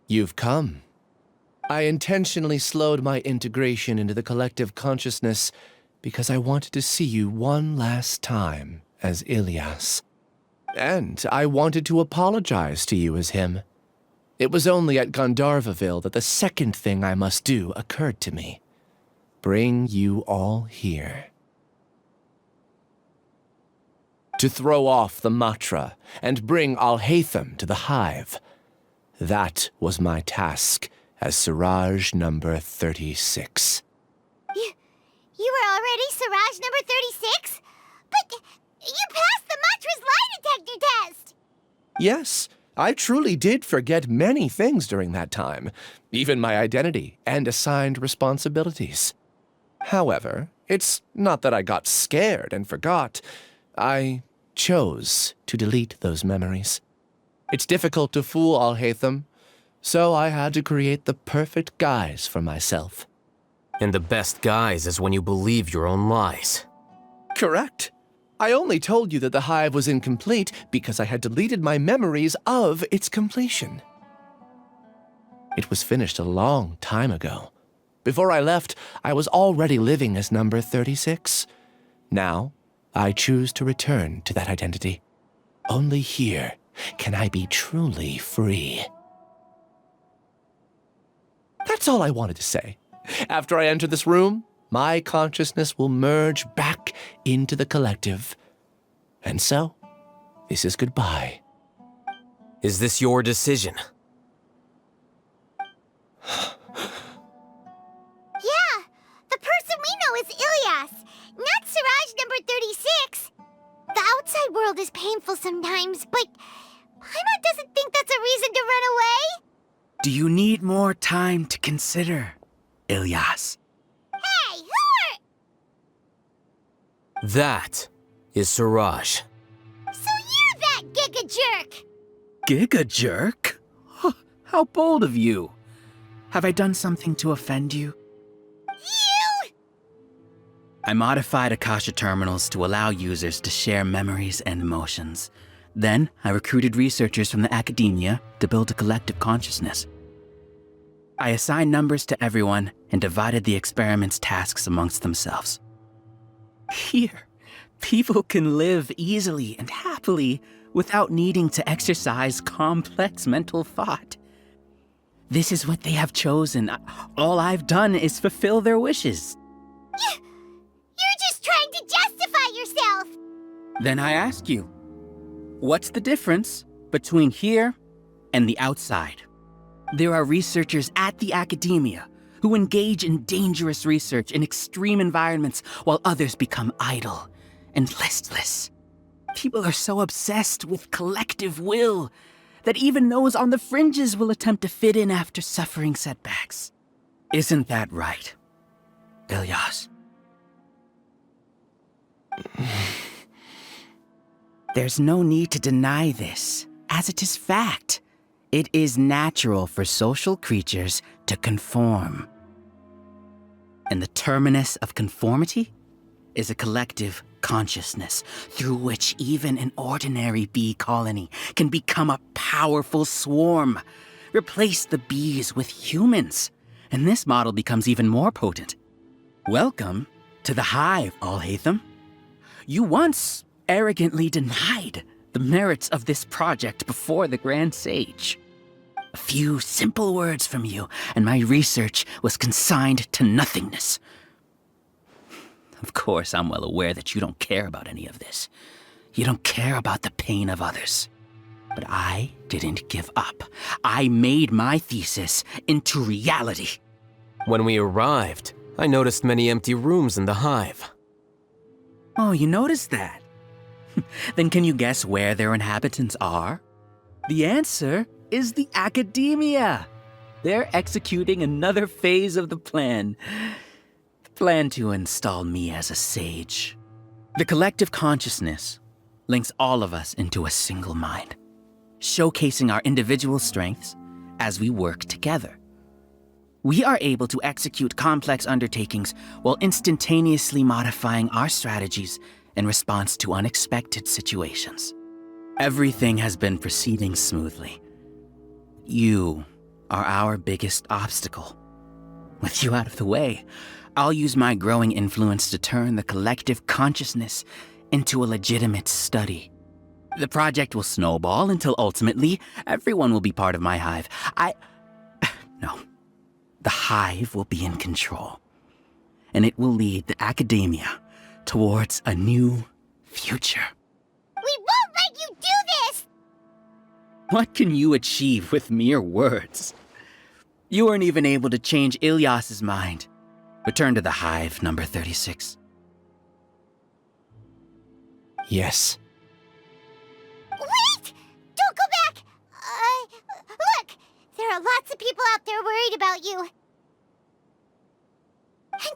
You've come. I intentionally slowed my integration into the collective consciousness because I wanted to see you one last time as Ilias. And I wanted to apologize to you as him. It was only at Gandharvaville that the second thing I must do occurred to me. Bring you all here. To throw off the Matra and bring Alhaitham to the hive. That was my task as Siraj number 36. You were already Siraj number 36? But you passed the Matra's lie detector test! Yes, I truly did forget many things during that time, even my identity and assigned responsibilities. However, it's not that I got scared and forgot. I chose to delete those memories. It's difficult to fool Alhaitham, so I had to create the perfect guise for myself. And the best guise is when you believe your own lies. Correct. I only told you that the hive was incomplete because I had deleted my memories of its completion. It was finished a long time ago. Before I left, I was already living as number 36. Now, I choose to return to that identity. Only here can I be truly free. That's all I wanted to say. After I enter this room, my consciousness will merge back into the collective. And so, this is goodbye. Is this your decision? Yeah, the person we know is Ilias, not Siraj number 36. The outside world is painful sometimes, but Paimon doesn't think that's a reason to run away. Do you need more time to consider, Ilyas? Hey, who are... That is Siraj. So you're that giga jerk! Giga jerk? How bold of you. Have I done something to offend you? You! I modified Akasha terminals to allow users to share memories and emotions. Then, I recruited researchers from the academia to build a collective consciousness. I assigned numbers to everyone and divided the experiment's tasks amongst themselves. Here, people can live easily and happily without needing to exercise complex mental thought. This is what they have chosen. All I've done is fulfill their wishes. You're just trying to justify yourself! Then I ask you, what's the difference between here and the outside? There are researchers at the academia who engage in dangerous research in extreme environments while others become idle and listless. People are so obsessed with collective will that even those on the fringes will attempt to fit in after suffering setbacks. Isn't that right, Ilyas? There's no need to deny this, as it is fact. It is natural for social creatures to conform. And the terminus of conformity is a collective consciousness through which even an ordinary bee colony can become a powerful swarm. Replace the bees with humans, and this model becomes even more potent. Welcome to the hive, Alhaitham. You once arrogantly denied the merits of this project before the Grand Sage. A few simple words from you, and my research was consigned to nothingness. Of course, I'm well aware that you don't care about any of this. You don't care about the pain of others. But I didn't give up. I made my thesis into reality. When we arrived, I noticed many empty rooms in the hive. Oh, you noticed that? Then can you guess where their inhabitants are? The answer is the academia. They're executing another phase of the plan. The plan to install me as a sage. The collective consciousness links all of us into a single mind, showcasing our individual strengths as we work together. We are able to execute complex undertakings while instantaneously modifying our strategies in response to unexpected situations. Everything has been proceeding smoothly. You are our biggest obstacle. With you out of the way, I'll use my growing influence to turn the collective consciousness into a legitimate study. The project will snowball until ultimately everyone will be part of my hive. No. The hive will be in control, and it will lead the academia towards a new future. We won't let you do this! What can you achieve with mere words? You weren't even able to change Ilyas's mind. Return to the hive, number 36. Yes. Wait! Don't go back! Look! There are lots of people out there worried about you. And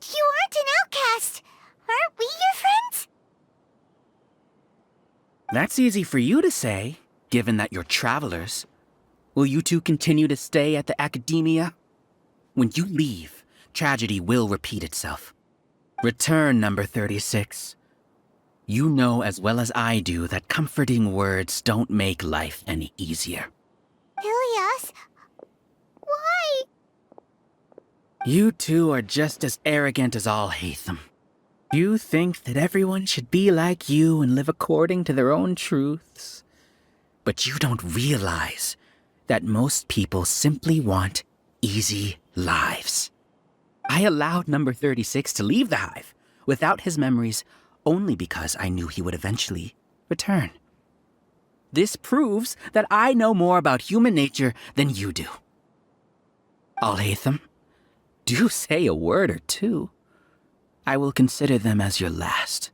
you aren't an outcast. Aren't we your friends? That's easy for you to say, given that you're travelers. Will you two continue to stay at the academia? When you leave, tragedy will repeat itself. Return, number 36. You know as well as I do that comforting words don't make life any easier. Ilyas? Why? You two are just as arrogant as Alhaitham. You think that everyone should be like you and live according to their own truths. But you don't realize that most people simply want easy lives. I allowed number 36 to leave the hive without his memories only because I knew he would eventually return. This proves that I know more about human nature than you do. Alhaitham, do say a word or two. I will consider them as your last.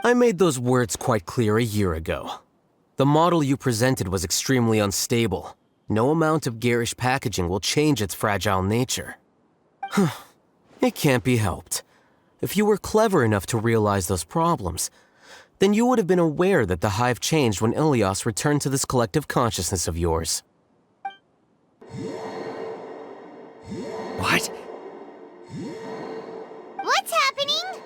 I made those words quite clear a year ago. The model you presented was extremely unstable. No amount of garish packaging will change its fragile nature. It can't be helped. If you were clever enough to realize those problems, then you would have been aware that the hive changed when Ilias returned to this collective consciousness of yours. What? What's happening?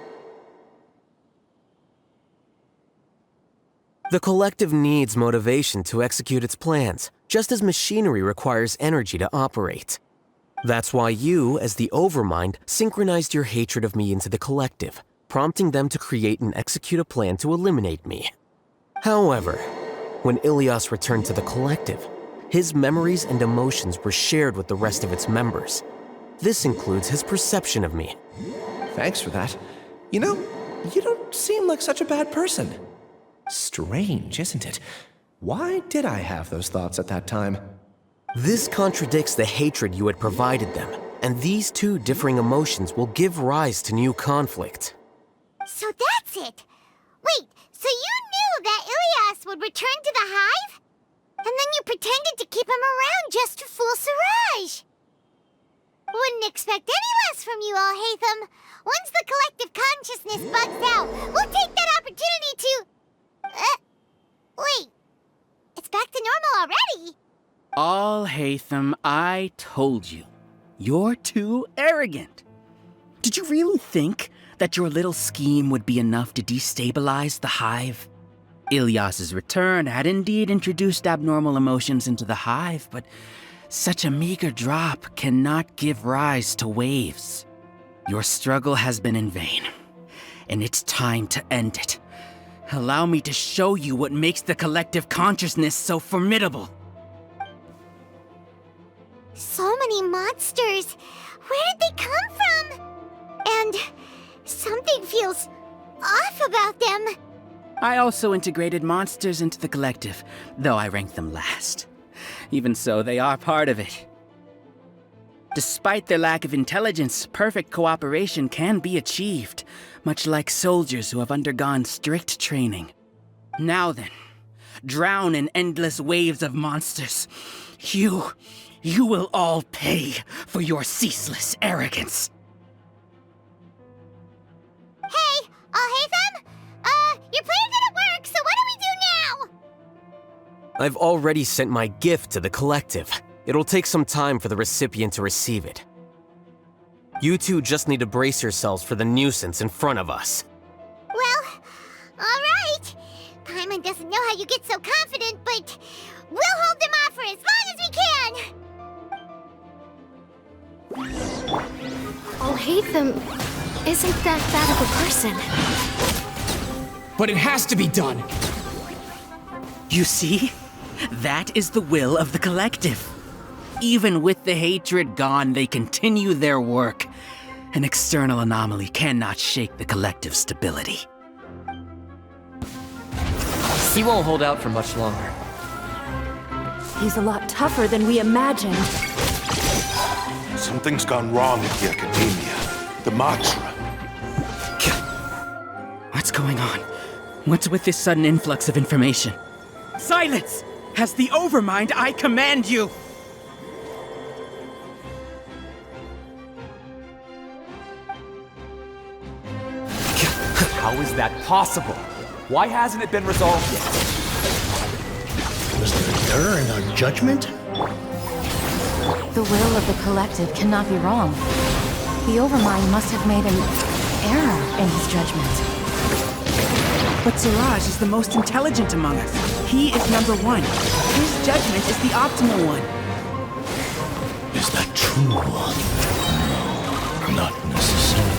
The collective needs motivation to execute its plans, just as machinery requires energy to operate. That's why you, as the Overmind, synchronized your hatred of me into the collective, prompting them to create and execute a plan to eliminate me. However, when Ilias returned to the collective, his memories and emotions were shared with the rest of its members. This includes his perception of me. Thanks for that. You know, you don't seem like such a bad person. Strange, isn't it? Why did I have those thoughts at that time? This contradicts the hatred you had provided them, and these two differing emotions will give rise to new conflict. So that's it. Wait, so you knew that Ilias would return to the hive? And then you pretended to keep him around just to fool Siraj. Wouldn't expect any less from you, Alhaitham. Once the collective consciousness bugs out, we'll take that opportunity to... wait. It's back to normal already. Alhaitham, I told you. You're too arrogant. Did you really think that your little scheme would be enough to destabilize the hive? Ilias's return had indeed introduced abnormal emotions into the hive, but such a meager drop cannot give rise to waves. Your struggle has been in vain, and it's time to end it. Allow me to show you what makes the collective consciousness so formidable. So many monsters. Where did they come from? And something feels off about them. I also integrated monsters into the collective, though I ranked them last. Even so, they are part of it. Despite their lack of intelligence, perfect cooperation can be achieved, much like soldiers who have undergone strict training. Now then, drown in endless waves of monsters. You will all pay for your ceaseless arrogance. Hey, Alhaitham? Your plan didn't work, so what do we do now? I've already sent my gift to the collective. It'll take some time for the recipient to receive it. You two just need to brace yourselves for the nuisance in front of us. Well, alright. Paimon doesn't know how you get so confident, but we'll hold them off for as long as we can. Alhaitham isn't that bad of a person. But it has to be done! You see? That is the will of the collective. Even with the hatred gone, they continue their work. An external anomaly cannot shake the collective's stability. He won't hold out for much longer. He's a lot tougher than we imagined. Something's gone wrong at the Academia. The Matra. What's going on? What's with this sudden influx of information? Silence! As the Overmind, I command you! How is that possible? Why hasn't it been resolved yet? Was there an error in our judgment? The will of the collective cannot be wrong. The Overmind must have made an error in his judgment. But Siraj is the most intelligent among us. He is number one. His judgment is the optimal one. Is that true? Not necessarily.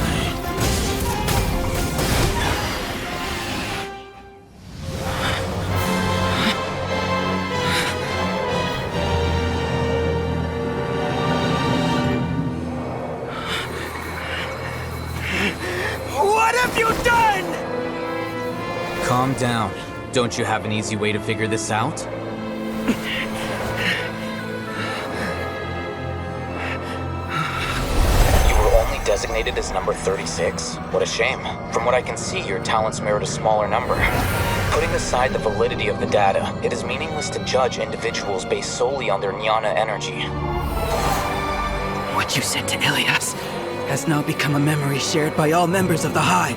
What have you done? Calm down. Don't you have an easy way to figure this out? You were only designated as number 36? What a shame. From what I can see, your talents merit a smaller number. Putting aside the validity of the data, it is meaningless to judge individuals based solely on their jnana energy. What you said to Ilias has now become a memory shared by all members of the Hive.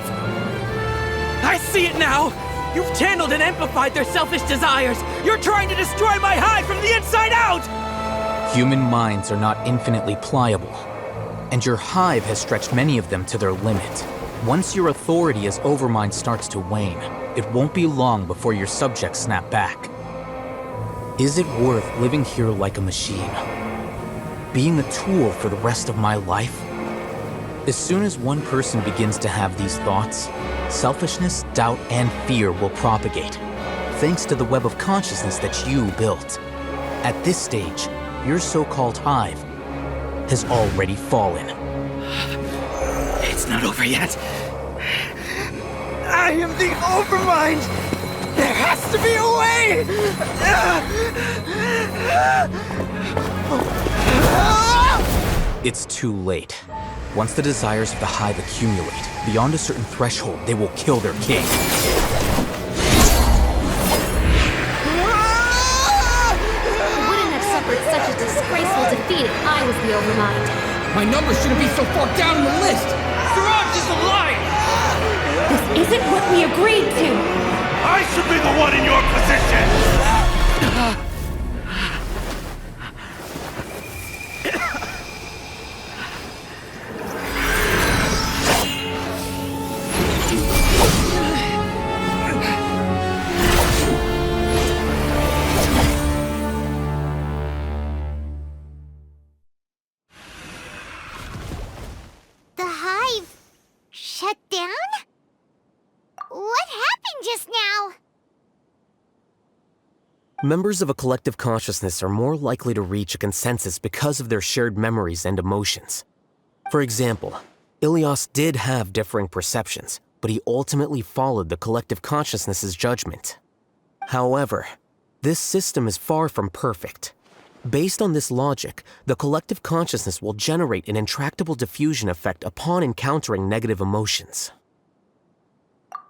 I see it now! You've channeled and amplified their selfish desires! You're trying to destroy my Hive from the inside out! Human minds are not infinitely pliable, and your Hive has stretched many of them to their limit. Once your authority as Overmind starts to wane, it won't be long before your subjects snap back. Is it worth living here like a machine? Being a tool for the rest of my life? As soon as one person begins to have these thoughts, selfishness, doubt, and fear will propagate, thanks to the web of consciousness that you built. At this stage, your so-called Hive has already fallen. It's not over yet. I am the Overmind! There has to be a way! It's too late. Once the desires of the Hive accumulate, beyond a certain threshold, they will kill their king. I wouldn't have suffered such a disgraceful defeat if I was the Overmind. My number shouldn't be so far down in the list! Siraj is alive! This isn't what we agreed to! I should be the one in your position! The Hive shut down? What happened just now? Members of a collective consciousness are more likely to reach a consensus because of their shared memories and emotions. For example, Ilias did have differing perceptions, but he ultimately followed the collective consciousness's judgment. However, this system is far from perfect. Based on this logic, the collective consciousness will generate an intractable diffusion effect upon encountering negative emotions.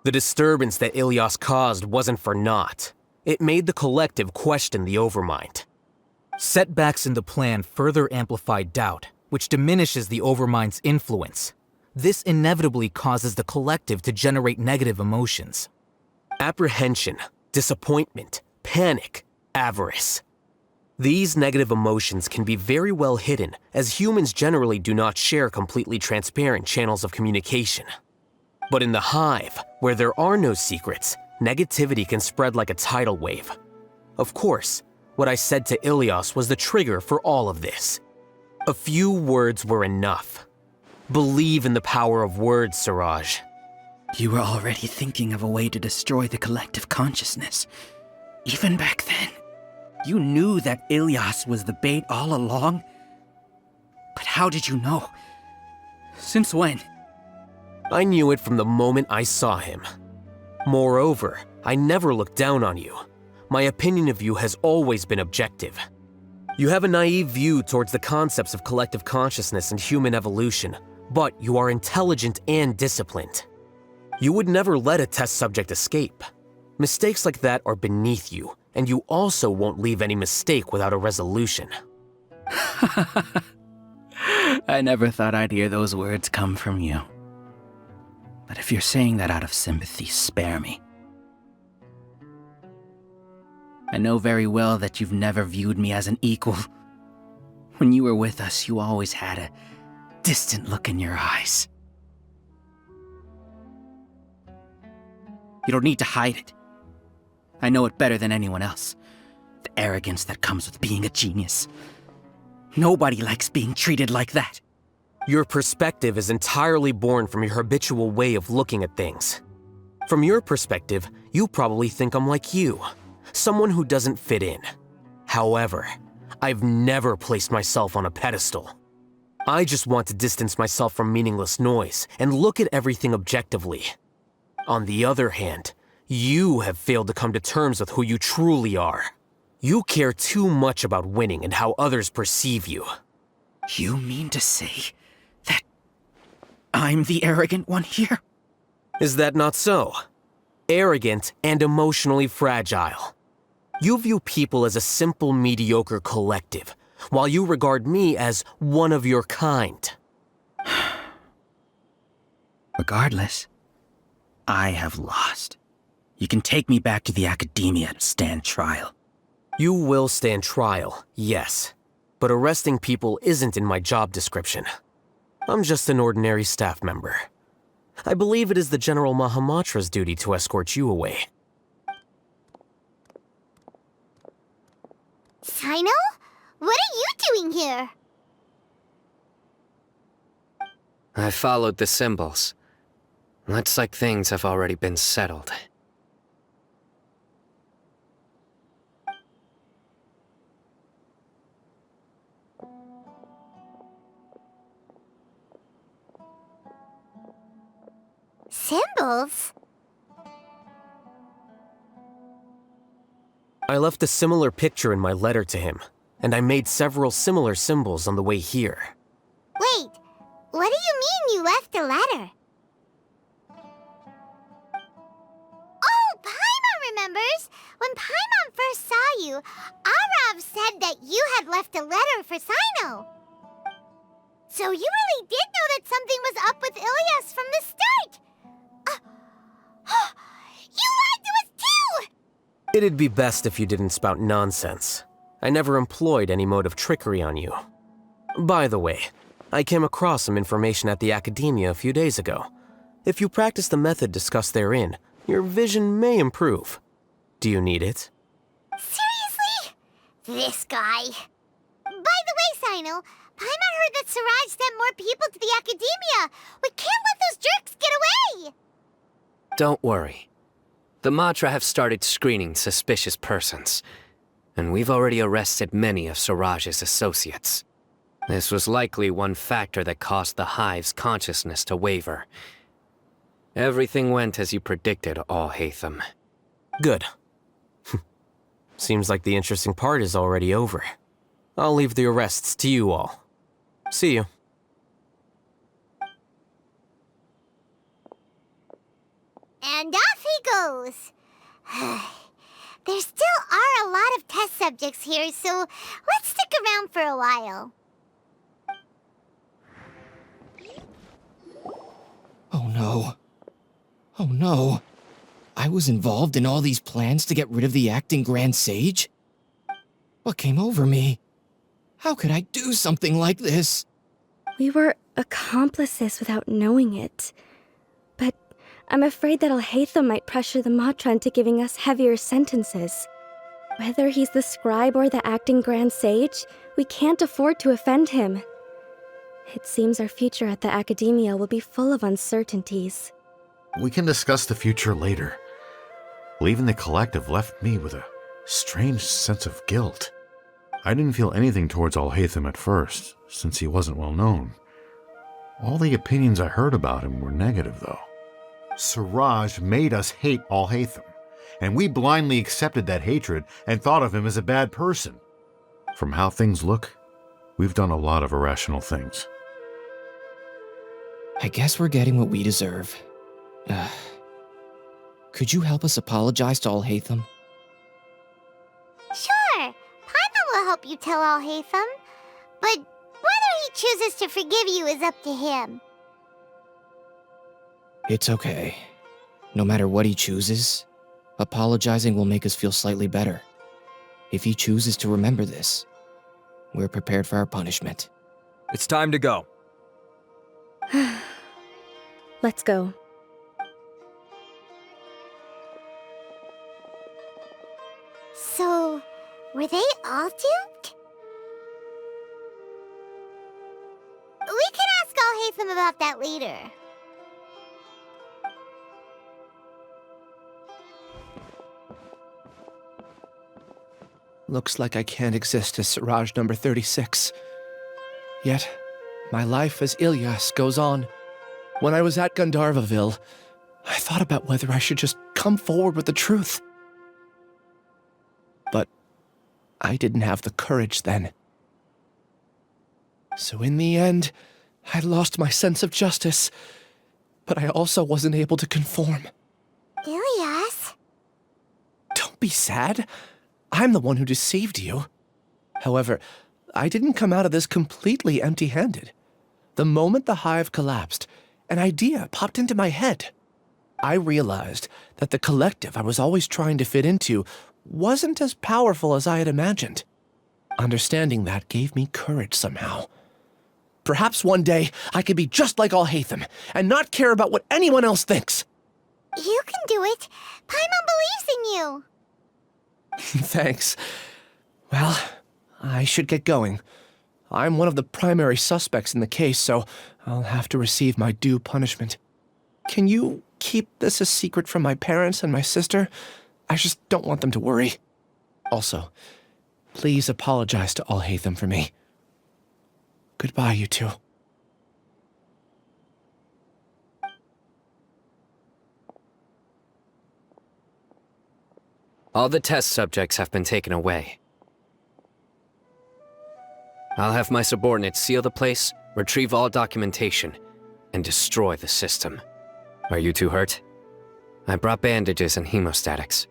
The disturbance that Ilias caused wasn't for naught. It made the collective question the Overmind. Setbacks in the plan further amplified doubt, which diminishes the Overmind's influence. This inevitably causes the collective to generate negative emotions. Apprehension, disappointment, panic, avarice. These negative emotions can be very well hidden, as humans generally do not share completely transparent channels of communication. But in the Hive, where there are no secrets, negativity can spread like a tidal wave. Of course, what I said to Ilias was the trigger for all of this. A few words were enough. Believe in the power of words, Siraj. You were already thinking of a way to destroy the collective consciousness. Even back then, you knew that Ilias was the bait all along. But how did you know? Since when? I knew it from the moment I saw him. Moreover, I never looked down on you. My opinion of you has always been objective. You have a naive view towards the concepts of collective consciousness and human evolution, but you are intelligent and disciplined. You would never let a test subject escape. Mistakes like that are beneath you, and you also won't leave any mistake without a resolution. I never thought I'd hear those words come from you. But if you're saying that out of sympathy, spare me. I know very well that you've never viewed me as an equal. When you were with us, you always had a distant look in your eyes. You don't need to hide it. I know it better than anyone else. The arrogance that comes with being a genius. Nobody likes being treated like that. Your perspective is entirely born from your habitual way of looking at things. From your perspective, you probably think I'm like you, someone who doesn't fit in. However, I've never placed myself on a pedestal. I just want to distance myself from meaningless noise and look at everything objectively. On the other hand, you have failed to come to terms with who you truly are. You care too much about winning and how others perceive you. You mean to say that I'm the arrogant one here? Is that not so? arrogant, and emotionally fragile. You view people as a simple, mediocre collective, while you regard me as one of your kind. Regardless, I have lost. You can take me back to the Academia to stand trial. You will stand trial, yes. But arresting people isn't in my job description. I'm just an ordinary staff member. I believe it is the General Mahamatra's duty to escort you away. Sino? What are you doing here? I followed the symbols. Looks like things have already been settled. Symbols? I left a similar picture in my letter to him, and I made several similar symbols on the way here. Wait, what do you mean you left a letter? Oh, Paimon remembers! When Paimon first saw you, Arav said that you had left a letter for Sino. So you really did know that something was up with Ilias from the start! You lied to us too! It'd be best if you didn't spout nonsense. I never employed any mode of trickery on you. By the way, I came across some information at the Academia a few days ago. If you practice the method discussed therein, your vision may improve. Do you need it? Seriously? This guy. By the way, Sino, Paimon heard that Siraj sent more people to the Academia. We can't let those jerks get away! Don't worry. The Matra have started screening suspicious persons, and we've already arrested many of Siraj's associates. This was likely one factor that caused the Hive's consciousness to waver. Everything went as you predicted, Alhaitham. Good. Seems like the interesting part is already over. I'll leave the arrests to you all. See you. And off he goes. There still are a lot of test subjects here, so let's stick around for a while. Oh no. Oh no. I was involved in all these plans to get rid of the acting Grand Sage? What came over me? How could I do something like this? We were accomplices without knowing it. But I'm afraid that Alhaitham might pressure the Matra into giving us heavier sentences. Whether he's the scribe or the acting Grand Sage, we can't afford to offend him. It seems our future at the Academia will be full of uncertainties. We can discuss the future later. Leaving the collective left me with a strange sense of guilt. I didn't feel anything towards Alhaitham at first, since he wasn't well known. All the opinions I heard about him were negative, though. Siraj made us hate Alhaitham, and we blindly accepted that hatred and thought of him as a bad person. From how things look, we've done a lot of irrational things. I guess we're getting what we deserve. Could you help us apologize to Alhaitham? Sure, Paimon will help you tell Alhaitham, but whether he chooses to forgive you is up to him. It's okay. No matter what he chooses, apologizing will make us feel slightly better. If he chooses to remember this, we're prepared for our punishment. It's time to go. Let's go. So, were they all duped? We can ask Alhaitham about that later. Looks like I can't exist as Siraj number 36. Yet, my life as Ilyas goes on. When I was at Gandharvaville, I thought about whether I should just come forward with the truth. But I didn't have the courage then. So in the end, I lost my sense of justice, but I also wasn't able to conform. Ilyas? be sad. I'm the one who deceived you. However, I didn't come out of this completely empty-handed. The moment the hive collapsed, an idea popped into my head. I realized that the collective I was always trying to fit into wasn't as powerful as I had imagined. Understanding that gave me courage somehow. Perhaps one day I could be just like Alhaitham and not care about what anyone else thinks. You can do it. Paimon believes in you. Thanks. Well, I should get going. I'm one of the primary suspects in the case, so I'll have to receive my due punishment. Can you keep this a secret from my parents and my sister? I just don't want them to worry. Also, please apologize to Alhaitham for me. Goodbye, you two. All the test subjects have been taken away. I'll have my subordinates seal the place, retrieve all documentation, and destroy the system. Are you two hurt? I brought bandages and hemostatics.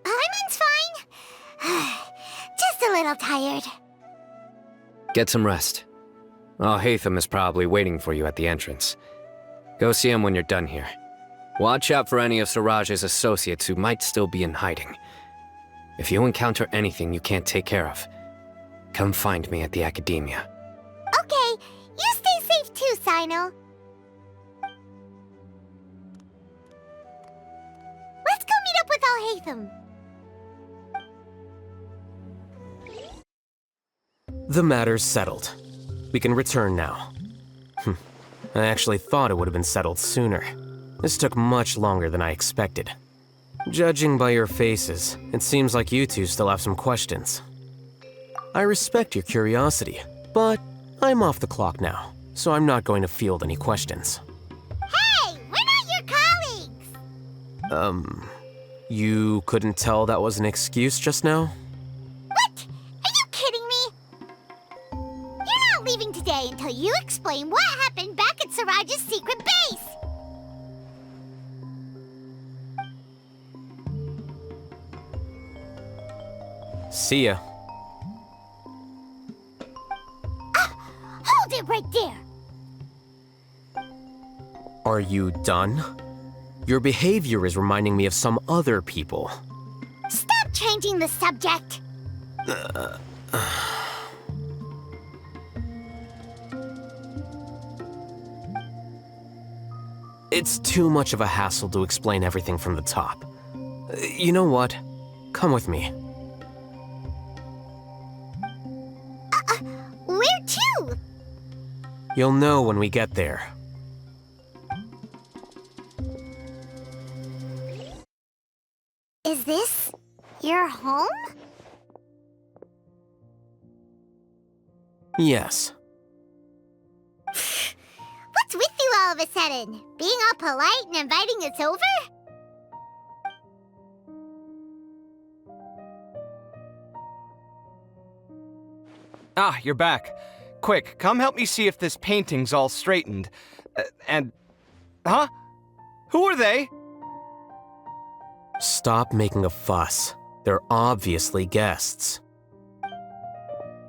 Paimon's fine. Just a little tired. Get some rest. Alhaitham is probably waiting for you at the entrance. Go see him when you're done here. Watch out for any of Siraj's associates who might still be in hiding. If you encounter anything you can't take care of, come find me at the Academia. Okay, you stay safe too, Sino. Let's go meet up with Alhaitham. The matter's settled. We can return now. I actually thought it would have been settled sooner. This took much longer than I expected. Judging by your faces, it seems like you two still have some questions. I respect your curiosity, but I'm off the clock now, so I'm not going to field any questions. Hey, we're not your colleagues! You couldn't tell that was an excuse just now? What? Are you kidding me? You're not leaving today until you explain what happened back at Siraj's secret base! See ya. Hold it right there! Are you done? Your behavior is reminding me of some other people. Stop changing the subject! It's too much of a hassle to explain everything from the top. You know what? Come with me. Where to? You'll know when we get there. Is this your home? Yes. What's with you all of a sudden? Being all polite and inviting us over? Ah, you're back. Quick, come help me see if this painting's all straightened. Huh? Who are they? Stop making a fuss. They're obviously guests.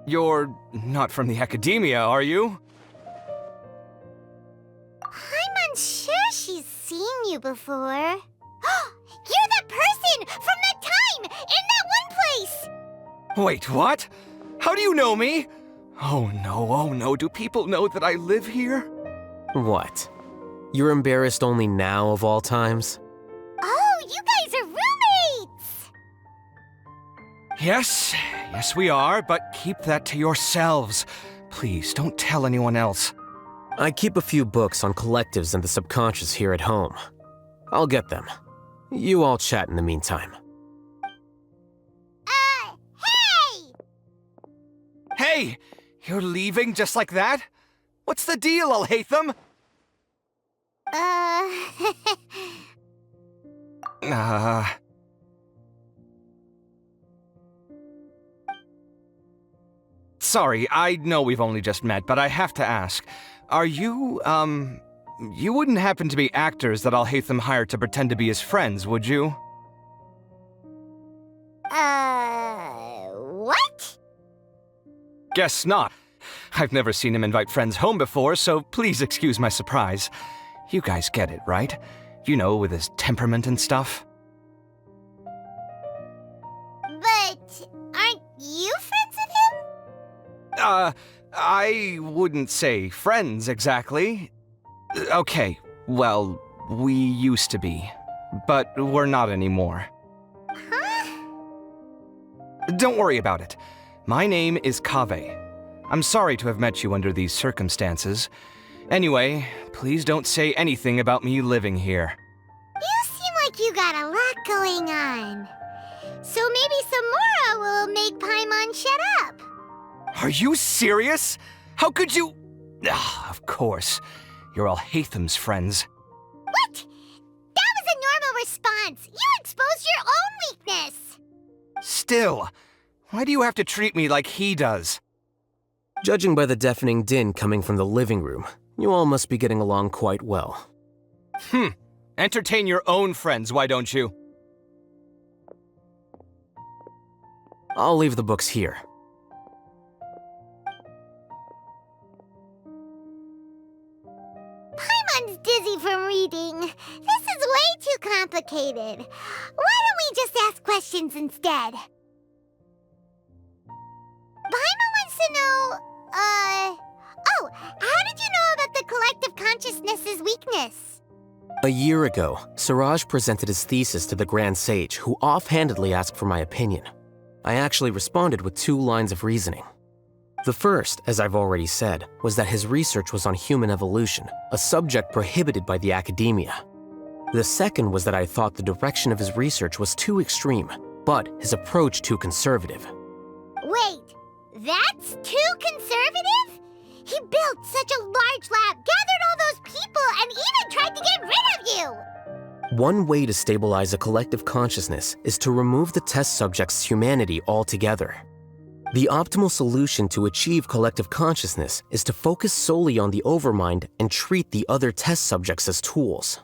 You're not from the Academia, are you? I'm unsure she's seen you before. You're that person from that time in that one place! Wait, what? How do you know me? Oh no, do people know that I live here? What? You're embarrassed only now of all times? Oh, you guys are roommates! Yes, we are, but keep that to yourselves. Please, don't tell anyone else. I keep a few books on collectives and the subconscious here at home. I'll get them. You all chat in the meantime. Hey! Hey! You're leaving just like that? What's the deal, Alhaitham? Sorry, I know we've only just met, but I have to ask. Are you, you wouldn't happen to be actors that Alhaitham hired to pretend to be his friends, would you? What? Guess not. I've never seen him invite friends home before, so please excuse my surprise. You guys get it, right? You know, with his temperament and stuff. But aren't you friends with him? I wouldn't say friends exactly. Okay, well, we used to be, but we're not anymore. Huh? Don't worry about it. My name is Kaveh. I'm sorry to have met you under these circumstances. Anyway, please don't say anything about me living here. You seem like you got a lot going on. So maybe Samora will make Paimon shut up. Are you serious? How could you? Of course. You're Alhaitham's friends. What? That was a normal response. You exposed your own weakness. Still, why do you have to treat me like he does? Judging by the deafening din coming from the living room, you all must be getting along quite well. Entertain your own friends, why don't you? I'll leave the books here. Paimon's dizzy from reading. This is way too complicated. Why don't we just ask questions instead? Paimon wants to know, how did you know about the collective consciousness's weakness? A year ago, Siraj presented his thesis to the Grand Sage, who offhandedly asked for my opinion. I actually responded with 2 lines of reasoning. The first, as I've already said, was that his research was on human evolution, a subject prohibited by the academia. The second was that I thought the direction of his research was too extreme, but his approach too conservative. Wait, that's too conservative? He built such a large lab, gathered all those people, and even tried to get rid of you! One way to stabilize a collective consciousness is to remove the test subject's humanity altogether. The optimal solution to achieve collective consciousness is to focus solely on the overmind and treat the other test subjects as tools.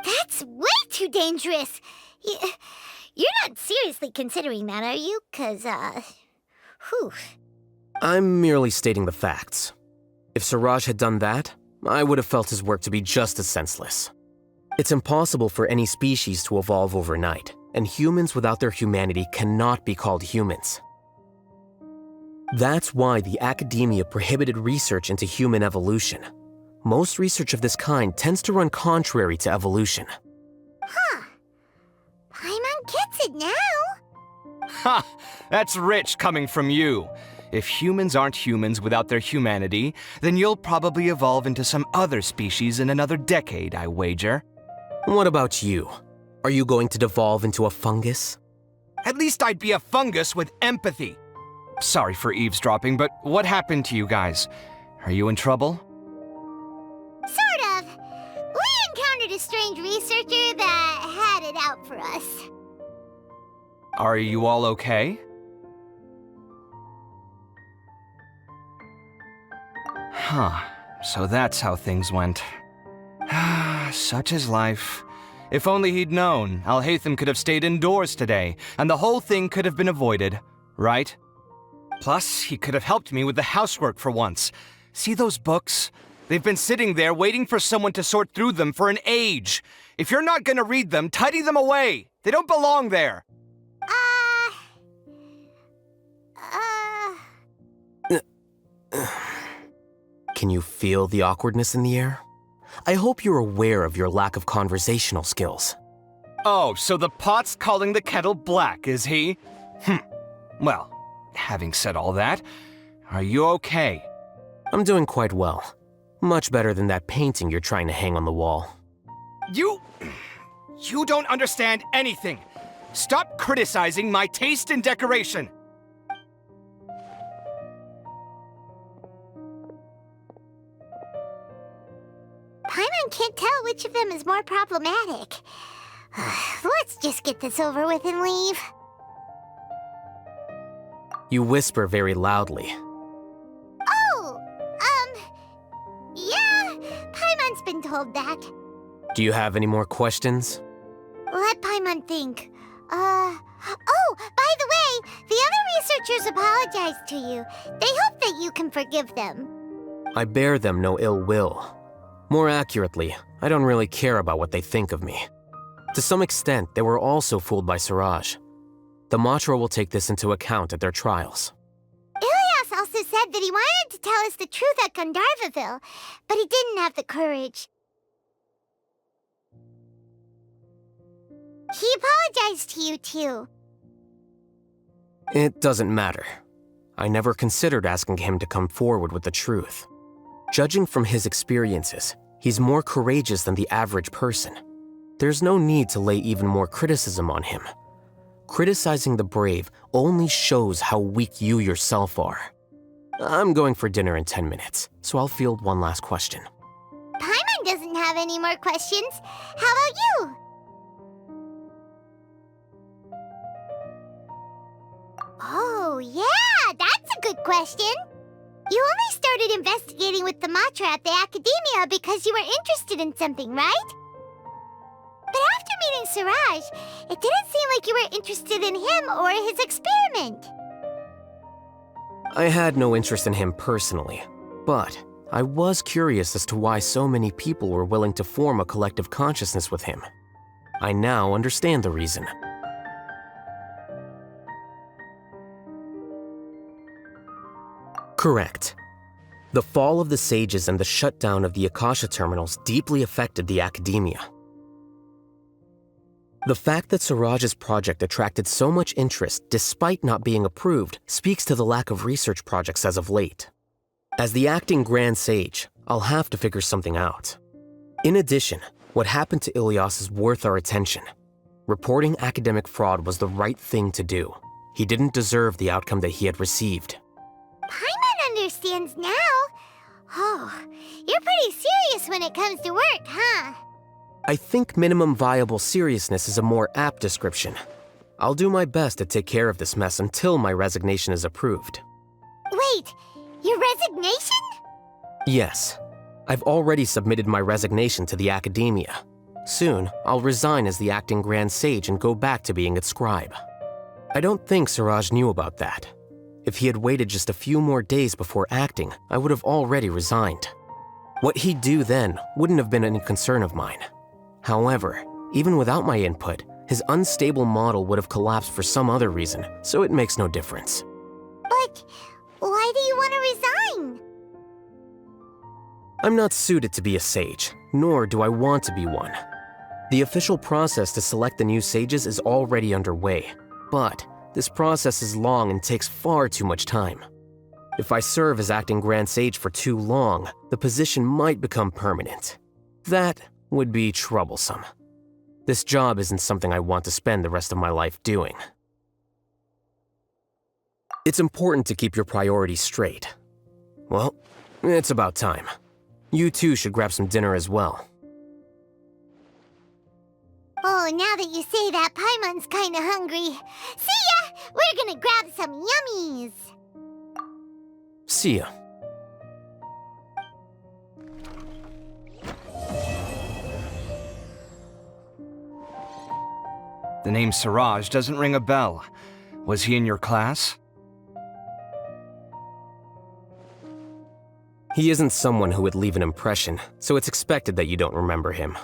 That's way too dangerous! You're not seriously considering that, are you? 'Cause, whew. I'm merely stating the facts. If Siraj had done that, I would have felt his work to be just as senseless. It's impossible for any species to evolve overnight, and humans without their humanity cannot be called humans. That's why the academia prohibited research into human evolution. Most research of this kind tends to run contrary to evolution. Huh. Paimon gets it now. Ha! That's rich coming from you. If humans aren't humans without their humanity, then you'll probably evolve into some other species in another decade, I wager. What about you? Are you going to devolve into a fungus? At least I'd be a fungus with empathy. Sorry for eavesdropping, but what happened to you guys? Are you in trouble? Sort of. We encountered a strange researcher that had it out for us. Are you all okay? Huh. So that's how things went. Such is life. If only he'd known, Alhaitham could have stayed indoors today, and the whole thing could have been avoided, right? Plus, he could have helped me with the housework for once. See those books? They've been sitting there waiting for someone to sort through them for an age. If you're not gonna read them, tidy them away. They don't belong there. Can you feel the awkwardness in the air? I hope you're aware of your lack of conversational skills. Oh, so the pot's calling the kettle black, is he? Well, having said all that, are you okay? I'm doing quite well. Much better than that painting you're trying to hang on the wall. You don't understand anything. Stop criticizing my taste in decoration. Paimon can't tell which of them is more problematic. Let's just get this over with and leave. You whisper very loudly. Oh, yeah, Paimon's been told that. Do you have any more questions? Let Paimon think. Oh, by the way, the other researchers apologized to you. They hope that you can forgive them. I bear them no ill will. More accurately, I don't really care about what they think of me. To some extent, they were also fooled by Siraj. The Matra will take this into account at their trials. Ilias also said that he wanted to tell us the truth at Gandharvaville, but he didn't have the courage. He apologized to you, too. It doesn't matter. I never considered asking him to come forward with the truth. Judging from his experiences, he's more courageous than the average person. There's no need to lay even more criticism on him. Criticizing the brave only shows how weak you yourself are. I'm going for dinner in 10 minutes, so I'll field one last question. Paimon doesn't have any more questions. How about you? Oh, yeah, that's a good question. You only started investigating with the Matra at the Academia because you were interested in something, right? But after meeting Siraj, it didn't seem like you were interested in him or his experiment. I had no interest in him personally, but I was curious as to why so many people were willing to form a collective consciousness with him. I now understand the reason. Correct. The fall of the sages and the shutdown of the Akasha terminals deeply affected the Academia. The fact that Siraj's project attracted so much interest despite not being approved speaks to the lack of research projects as of late. As the acting Grand Sage, I'll have to figure something out. In addition, what happened to Ilias is worth our attention. Reporting academic fraud was the right thing to do. He didn't deserve the outcome that he had received. Paimon understands now. Oh, you're pretty serious when it comes to work, huh? I think minimum viable seriousness is a more apt description. I'll do my best to take care of this mess until my resignation is approved. Wait, your resignation? Yes. I've already submitted my resignation to the Academia. Soon, I'll resign as the acting Grand Sage and go back to being its scribe. I don't think Siraj knew about that. If he had waited just a few more days before acting, I would have already resigned. What he'd do then wouldn't have been any concern of mine. However, even without my input, his unstable model would have collapsed for some other reason, so it makes no difference. But why do you want to resign? I'm not suited to be a sage, nor do I want to be one. The official process to select the new sages is already underway, but this process is long and takes far too much time. If I serve as acting Grand Sage for too long, the position might become permanent. That would be troublesome. This job isn't something I want to spend the rest of my life doing. It's important to keep your priorities straight. Well, it's about time. You too should grab some dinner as well. Oh, now that you say that, Paimon's kinda hungry. See ya! We're gonna grab some yummies! See ya. The name Siraj doesn't ring a bell. Was he in your class? He isn't someone who would leave an impression, so it's expected that you don't remember him.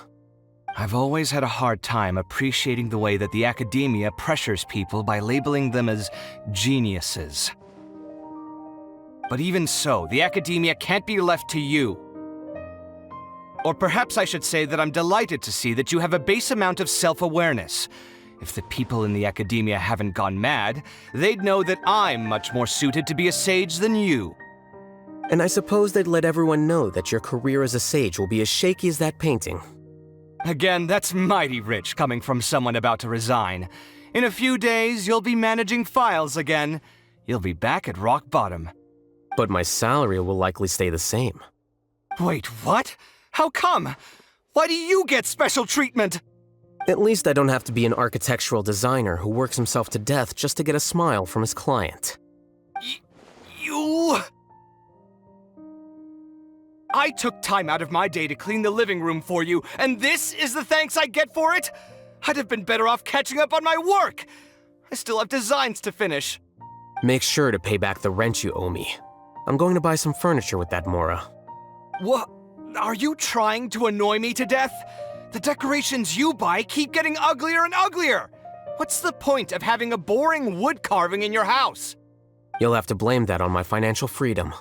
I've always had a hard time appreciating the way that the Academia pressures people by labeling them as geniuses. But even so, the Academia can't be left to you. Or perhaps I should say that I'm delighted to see that you have a base amount of self-awareness. If the people in the Academia haven't gone mad, they'd know that I'm much more suited to be a sage than you. And I suppose they'd let everyone know that your career as a sage will be as shaky as that painting. Again, that's mighty rich coming from someone about to resign. In a few days, you'll be managing files again. You'll be back at rock bottom. But my salary will likely stay the same. Wait, what? How come? Why do you get special treatment? At least I don't have to be an architectural designer who works himself to death just to get a smile from his client. You... I took time out of my day to clean the living room for you, and this is the thanks I get for it? I'd have been better off catching up on my work! I still have designs to finish. Make sure to pay back the rent you owe me. I'm going to buy some furniture with that Mora. What? Are you trying to annoy me to death? The decorations you buy keep getting uglier and uglier! What's the point of having a boring wood carving in your house? You'll have to blame that on my financial freedom.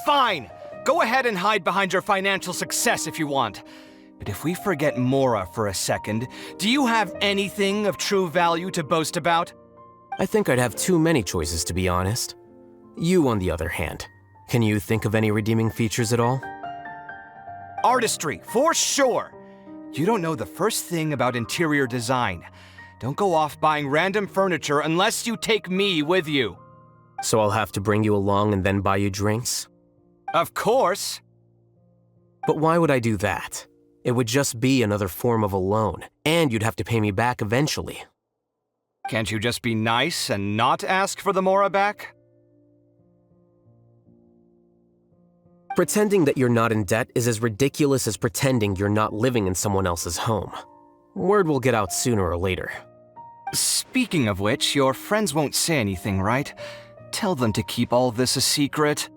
Fine! Go ahead and hide behind your financial success if you want. But if we forget Mora for a second, do you have anything of true value to boast about? I think I'd have too many choices, to be honest. You, on the other hand, can you think of any redeeming features at all? Artistry, for sure! You don't know the first thing about interior design. Don't go off buying random furniture unless you take me with you. So I'll have to bring you along and then buy you drinks? Of course! But why would I do that? It would just be another form of a loan, and you'd have to pay me back eventually. Can't you just be nice and not ask for the Mora back? Pretending that you're not in debt is as ridiculous as pretending you're not living in someone else's home. Word will get out sooner or later. Speaking of which, your friends won't say anything, right? Tell them to keep all this a secret.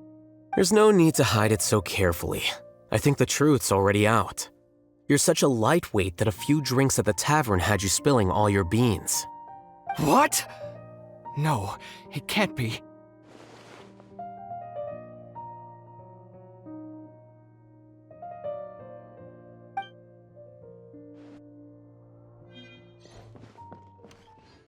There's no need to hide it so carefully. I think the truth's already out. You're such a lightweight that a few drinks at the tavern had you spilling all your beans. What? No, it can't be.